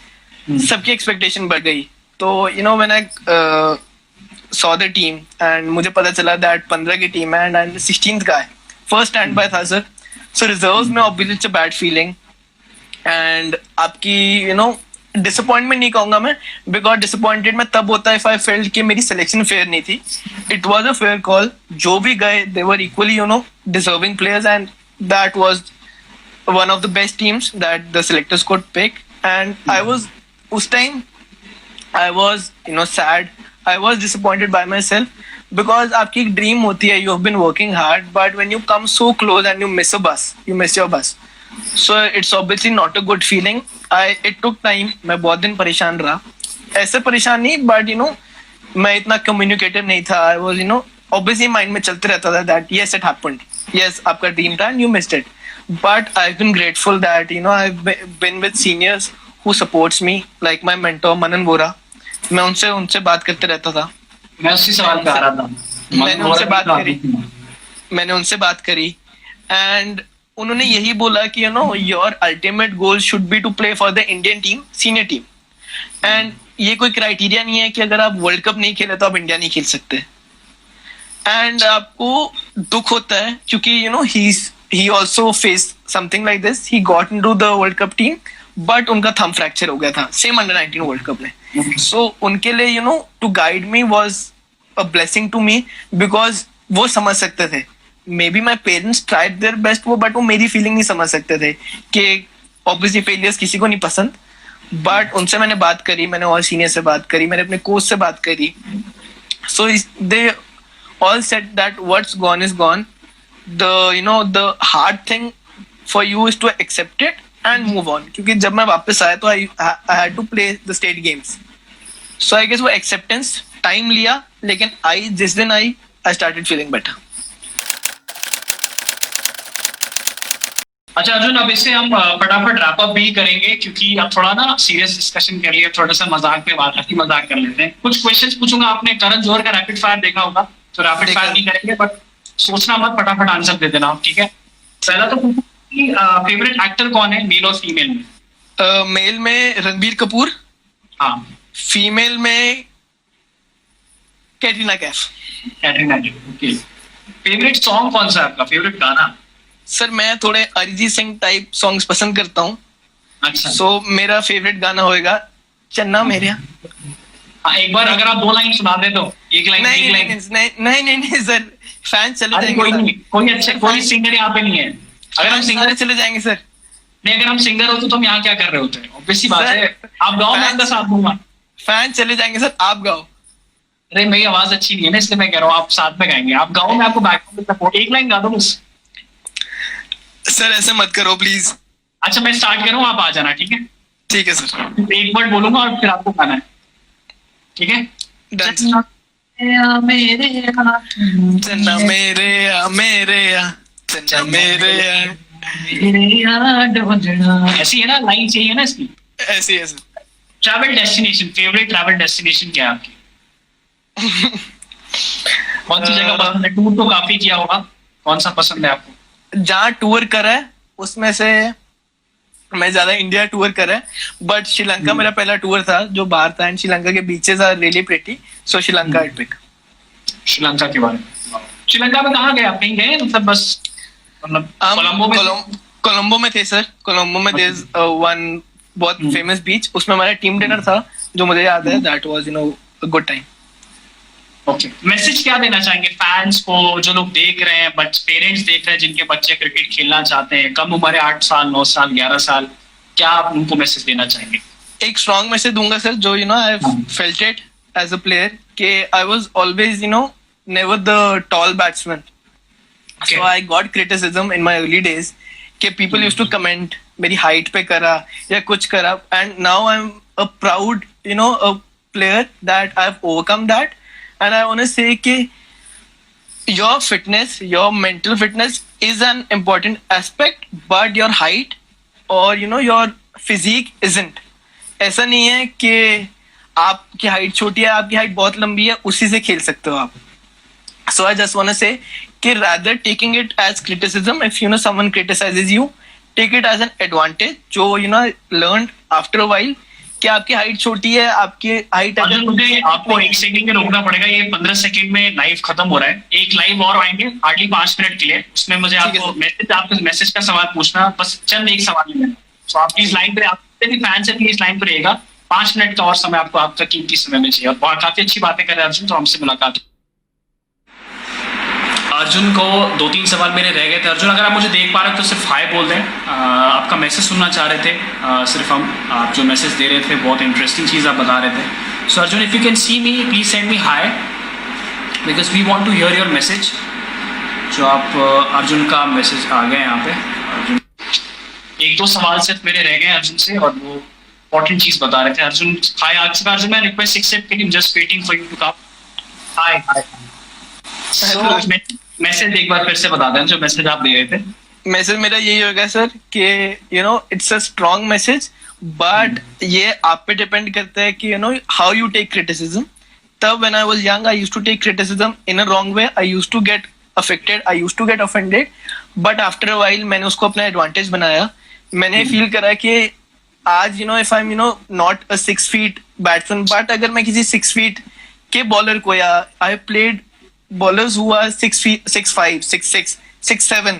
सबकी एक्सपेक्टेशन बढ़ गई. तो you know when I saw the team and मुझे पता चला that 15 की टीम है and I'm the 16th guy, first stand by था सर. So reserves में obviously it's a bad feeling and आपकी you know disappointment नहीं कहूँगा मैं, because disappointed मैं तब होता if I felt कि मेरी selection fair नहीं थी. It was a fair call. जो भी गए they were equally you know deserving players and that was one of the best teams that the selectors could pick. And I was उस time I was you know sad. I was disappointed by myself because आपकी एक dream होती है, you have been working hard, but when you come so close and you miss a bus, you miss your bus. So it's obviously not a good feeling. It took time. मैं बहुत दिन परेशान रहा. ऐसे परेशान नहीं, but you know मैं इतना communicative नहीं था. I was you know obviously mind में चलते रहता था that yes it happened. Yes आपका dream था and you missed it. But I've been grateful that you know I've been with seniors who supports me, like my mentor Manan Vora. मैं उनसे बात करते रहता था. मैं उसी सवाल पे आ रहा था. मैंने उनसे बात करी एंड उन्होंने यही बोला कि you know your ultimate goal should be to play for the Indian team, senior team. And ये कोई क्राइटेरिया नहीं है कि अगर आप वर्ल्ड कप नहीं खेले तो आप इंडिया नहीं खेल सकते. एंड आपको दुख होता है क्योंकि you know he also face something like this. He got into the world cup team but उनका थंब फ्रैक्चर हो गया था सेम अंडर 19 वर्ल्ड कप में. सो उनके लिए you know to guide me was a blessing to me because वो समझ सकते थे. Maybe my parents tried their best वो, बट वो मेरी फीलिंग नहीं समझ सकते थे कि ऑब्वियसली फेलियर्स किसी को नहीं पसंद. बट उनसे मैंने बात करी, मैंने और सीनियर से बात करी, मैंने अपने कोच से बात करी. So they all said that what's gone is gone. The you know the hard thing for you is to accept it and move on. क्योंकि जब मैं वापस आया तो I had to play the state games. So I guess वो acceptance time लिया, लेकिन जिस दिन I started feeling better. अच्छा अर्जुन, अब इससे हम फटाफट रैप अप भी करेंगे क्योंकि अब थोड़ा ना सीरियस डिस्कशन कर लिए, थोड़ा सा मजाक पे बात हंसी मजाक कर लेते हैं. कुछ क्वेश्चंस पूछूंगा. आपने करण जौहर का रैपिड फायर देखा होगा, तो रैपिड फायर नहीं करेंगे बट सोचना मत, फटाफट आंसर दे देना, ठीक है. पहला तो फेवरेट एक्टर कौन है, मेल और फीमेल में? मेल में रणबीर कपूर. हाँ. फीमेल में Katrina Kaif. Katrina Kaif, okay. Favourite song कौन सा है आपका, फेवरेट गाना? सर मैं थोड़े अरिजीत सिंह टाइप सॉन्ग्स पसंद करता हूँ. अच्छा. सो मेरा फेवरेट गाना होएगा चन्ना मेरेया. एक बार अगर आप 2 लाइन सुना दे तो. एक लाइन. नहीं सर, फैन चले जाएंगे. कोई अच्छा कोई सिंगर यहाँ पे नहीं है. अगर हम सिंगर चले जाएंगे सर. नहीं, अगर हम सिंगर होते तो हम यहाँ क्या कर रहे होते? ऑब्वियसली बात है. आप गाओ, मैं आपका साथ दूंगा. फैन चले जाएंगे सर, आप गाओ. अरे मेरी आवाज अच्छी नहीं है ना, इसलिए मैं कह रहा हूँ आप साथ में गाएंगे. आप गाओ, मैं आपको बैकग्राउंड में सपोर्ट. एक लाइन गा दो बस. सर ऐसे मत करो प्लीज. अच्छा मैं स्टार्ट करूँ, आप आ जाना, ठीक है? ठीक है सर. एक वर्ड बोलूंगा और फिर आपको गाना है, ठीक है? चन्ना मेरे ऐसी है ना, लाइन चाहिए ना इसकी. ऐसी है sir. Travel destination, favourite travel destination क्या है आपकी? कौन सी जगह पसंद है? टूर तो काफी किया होगा, कौन सा पसंद है आपको? जहाँ टूर करा है उसमें से मैं ज्यादा इंडिया टूर करा है, बट श्रीलंका मेरा पहला टूर था जो बाहर था. एंड श्रीलंका के beaches are really pretty, so Sri Lanka I pick. Sri Lanka के बारे में, श्रीलंका में कहाँ गए आप? कहीं गए मतलब बस कोलंबो में थे सर. कोलंबो में देयर इज वन बहुत फेमस बीच, उसमें हमारा टीम डिनर था जो मुझे याद है. That was you know a good time. Okay. Message क्या देना चाहेंगे फैंस को, जो लोग देख रहे हैं, पेरेंट्स देख रहे हैं जिनके बच्चे क्रिकेट खेलना चाहते हैं, कम उम्र है, 8 साल 9 साल 11 साल, क्या आप उनको मैसेज देना चाहेंगे? एक स्ट्रॉन्ग मैसेज दूंगा सर, जो you know I have felt it as a player, कि I was always you know never the tall batsman. So I got criticism in my early days कि पीपल यूज्ड टू कमेंट मेरी height पे करा या कुछ करा. And now I am a proud you know a player that I have overcome that. And I want to say that your fitness, your mental fitness is an important aspect, but your height or you know your physique isn't. ऐसा नहीं है कि आपकी height छोटी है, आपकी height बहुत लंबी है, उसी से खेल सकते हो आप. So I just want to say कि rather taking it as criticism, if you know someone criticizes you, take it as an advantage. जो you know learned after a while कि आपकी हाइट छोटी है, आपकी हाइट अर्जुन मुझे आपको 1 सेकंड में रोकना पड़ेगा, ये 15 सेकंड में लाइव खत्म हो रहा है, एक लाइव और आएंगे हार्डली 5 मिनट के लिए, उसमें मुझे आपको मैसेज का सवाल पूछना, बस चंद एक सवाल है, तो आप प्लीज लाइन पे, आप भी फैन से प्लीज लाइन पे रहेगा, 5 मिनट का और समय आपको आपका कीमती समय में चाहिए। और काफी अच्छी बातें कर रहे हैं अर्जुन, तो हमसे मुलाकात। अर्जुन को 2-3 सवाल मेरे रह गए थे। अर्जुन अगर आप मुझे देख पा रहे हो तो सिर्फ हाय बोल दें। आपका मैसेज सुनना चाह रहे थे, सिर्फ आप जो मैसेज दे रहे थे बहुत इंटरेस्टिंग चीज़ आप बता रहे थे। So Arjun if you can see me please send me hi because we want to hear your message. जो आप अर्जुन का मैसेज आ गया यहाँ पे। अर्जुन 1-2 सवाल सिर्फ मेरे रह गए अर्जुन से और वो इंपॉर्टेंट चीज़ बता रहे थे। अर्जुन हाय अर्जुन, मैं रिक्वेस्ट एक्सेप्ट करी, just waiting for you to come. Hi message एक बार फिर से बता दें जो मैसेज आप दे रहे थे। मैसेज मेरा यही होगा सर कि you know it's a strong message, but ये आप पे डिपेंड करता है कि you know how you take criticism. तब when I was young I used to take criticism in a wrong way, I used to get affected, I used to get offended, but after a while मैंने उसको अपना advantage बनाया। मैंने feel करा कि आज you know if I am you know not a 6 feet batsman, but अगर मैं किसी 6 फीट के बॉलर को, या I played bowlers who are 6 feet 6'5", 6'6", 6'7",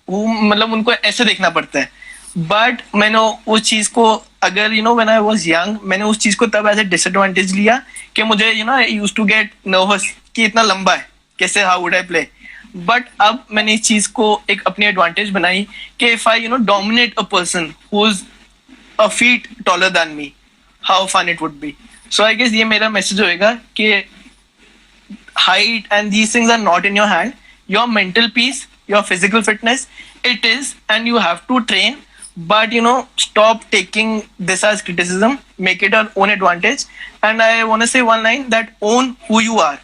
वो मतलब उनको ऐसे देखना पड़ता है। बट मैंने उस चीज को, अगर you know when I was young, मैंने उस चीज को तब एज ए डिसएडवांटेज लिया कि मुझे you know I used to get nervous कि इतना लंबा है कैसे, how would I play. But अब मैंने इस चीज को एक अपनी एडवांटेज बनाई कि if I you know dominate a person who is a feet taller than me, how fun it would be. So I guess ये मेरा मैसेज होएगा कि height and these things are not in your hand. Your mental peace, your physical fitness, it is, and you have to train. But you know, stop taking this as criticism. Make it your own advantage. And I want to say one line that own who you are.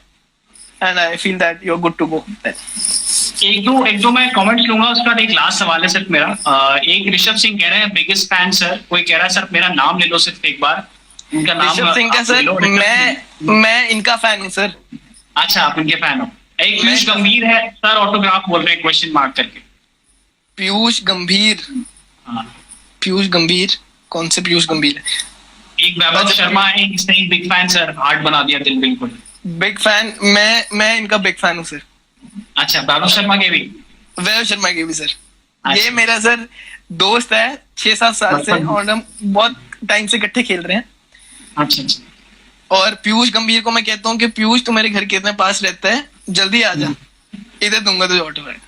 And I feel that you're good to go. एक दो मैं comments लूंगा, उसके बाद एक last सवाल है सिर्फ मेरा। एक ऋषभ सिंह कह रहे हैं बिगेस्ट फैन सर, कोई कह रहा है सर मेरा नाम ले लो सिर्फ एक बार। इनका नाम ऋषभ सिंह का सर, मैं इनका फैन हूँ सर। अच्छा, आप इनके फैन हो। एक पीयूष गंभीर है सर, ऑटोग्राफ बोल रहे हैं क्वेश्चन मार्क करके। पीयूष गंभीर, हाँ पीयूष गंभीर, कौन से पीयूष गंभीर है? एक वैभव शर्मा है, इसने बिग फैन सर, हार्ट बना दिया दिल बिल्कुल। बिग फैन, मैं इनका बिग फैन हूँ सर। अच्छा, वैभव शर्मा के भी? वैभव शर्मा के भी सर। ये मेरा सर दोस्त है 6-7 साल से और हम बहुत टाइम से इकट्ठे खेल रहे हैं। अच्छा अच्छा। और पीयूष गंभीर को मैं कहता हूँ कि पीयूष तू मेरे घर के इतने पास रहता है, जल्दी आ जा, इधर दूंगा तुझे ऑटो राइड।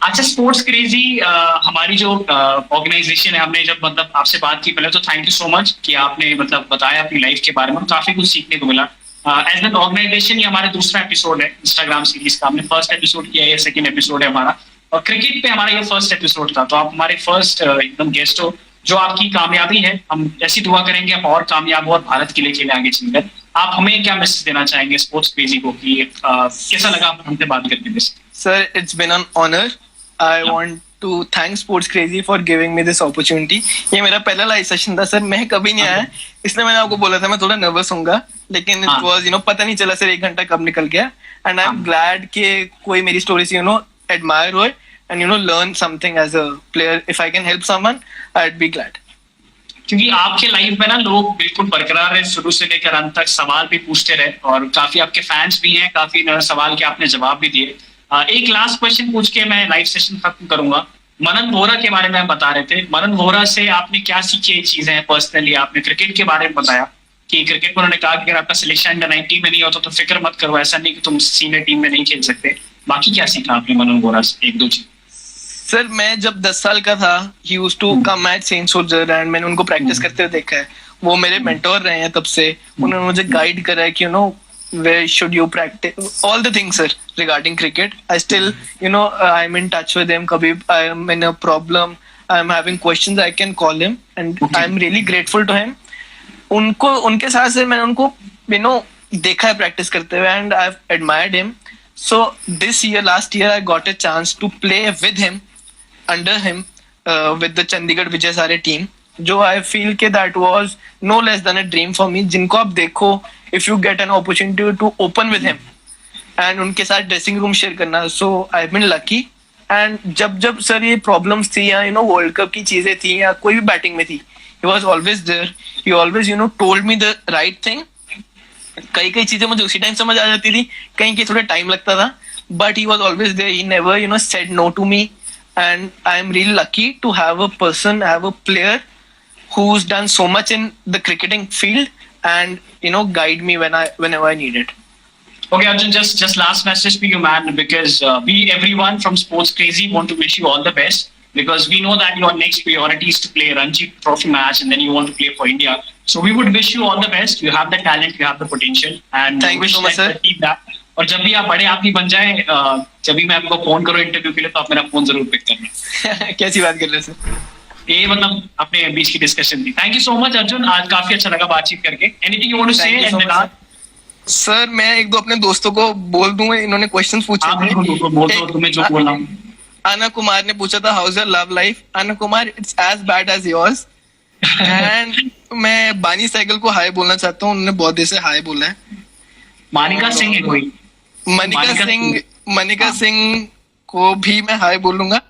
अच्छा, स्पोर्ट्स क्रेजी हमारी जो ऑर्गेनाइजेशन है, हमने जब मतलब आपसे बात की पहले तो थैंक यू सो मच कि आपने मतलब बताया अपनी लाइफ के बारे में, काफी कुछ सीखने को मिला। एज एन ऑर्गेनाइजेशन ये हमारा दूसरा एपिसोड है इंस्टाग्राम सीरीज का। हमने फर्स्ट एपिसोड किया है, ये सेकंड एपिसोड है हमारा, और क्रिकेट पे हमारा ये फर्स्ट एपिसोड था। तो आप हमारे फर्स्ट एकदम गेस्ट हो। जो आपकी कामयाबी है, हम ऐसी दुआ करेंगे आप और कामयाब हो और भारत के लिए खेले आगे चलकर। आप हमें क्या मैसेज देना चाहेंगे स्पोर्ट्स क्रेजी को कि कैसा लगा हमसे बात करके? Sir, it's been an honour. I want to thank Sports Crazy for giving me this opportunity. ये मेरा पहला लाइव सेशन था सर, मैं कभी नहीं आया, इसलिए मैंने आपको बोला था मैं थोड़ा नर्वस होऊंगा, लेकिन इट वाज यू नो पता नहीं चला सर 1 घंटा कब निकल गया। एंड आई एम ग्लैड कि कोई मेरी स्टोरी से यू नो एडमायर हो and you know learn something as a player. If I can help someone I would be glad. क्योंकि आपके लाइफ में ना लोग बिल्कुल बरकरार रहे, शुरू से लेकर अंत तक सवाल भी पूछते रहे, और काफी आपके फैंस भी हैं, काफी सवाल के आपने जवाब भी दिए। एक लास्ट क्वेश्चन पूछ के मैं लाइव सेशन खत्म करूंगा। मनन वोहरा के बारे में आप बता रहे थे, मनन वोहरा से आपने क्या सीखी ये चीजें हैं पर्सनली? आपने क्रिकेट के बारे में बताया कि क्रिकेट में उन्होंने कहा कि अगर आपका सिलेक्शन अंडर 19 में नहीं होता तो फिक्र मत करो, ऐसा नहीं कि तुम सीनियर टीम में नहीं खेल सकते। बाकी क्या सीखा आपने मनन वोहरा से? 1-2 चीज। सर, मैं जब 10 साल का था, he used to come at Saint Soldier and मैंने उनको प्रैक्टिस करते हुए देखा है। वो मेरे मेंटोर रहे हैं तब से। उन्होंने मुझे गाइड करा है कि you no where should you practice all the things sir regarding cricket. I still you know I'm in touch with him. Kabhi I am in a problem, I am having questions, I can call him and I am really grateful to him. उनको उनके साथ से मैंने उनको you know देखा है practice करते हुए and I've admired him. So this year, last year, I got a chance to play with him, under him, with the Chandigarh Vijay Sare team. जो I feel के that was no less than a dream for me. जिनको आप देखो, if you get an opportunity to open with him and उनके साथ dressing room share करना. So I have been lucky. And जब जब सर ये प्रॉब्लम्स थी या वर्ल्ड कप की चीजें थी या कोई भी बैटिंग में थी, he was always there. He always told me the right thing. कई कई चीजें मुझे उसी टाइम समझ आ जाती थी, कहीं की थोड़ा टाइम लगता था, but he was always there. He never said no to me. And I am really lucky to have a player who's done so much in the cricketing field and guide me whenever I need it. Okay, Arjun, just last message to you, man, because we everyone from Sports Crazy want to wish you all the best, because we know that your next priority is to play a Ranji Trophy match and then you want to play for India. So we would wish you all the best. You have the talent, you have the potential, and Thank you wish so much, that sir. keep that. और जब भी आप बड़े आदमी बन जाए, जब भी मैं आपको फोन करूँ इंटरव्यू के लिए, तो आप मेरा फोन जरूर पिक करना. कैसी बात कर रहे हैं सर? ये मतलब अपने बीच की डिस्कशन थी. Thank you so much Arjun, आज काफी अच्छा लगा बातचीत करके. एनीथिंग यू वांट टू से Thank you so and much, sir, मैं एक दो अपने दोस्तों को बोल दूं, इन्होंने क्वेश्चंस पूछे आप थे. बोल दो तुम्हें जो बोलना. आना कुमार ने पूछा था, how is your love life? Aana Kumar, it's as bad as yours. And मैं बानी साइकिल को हाय बोलना चाहता हूँ, उन्होंने बहुत देर से हाय बोला है. मानिका सिंह है कोई? मनिका सिंह को भी मैं हाय बोलूंगा.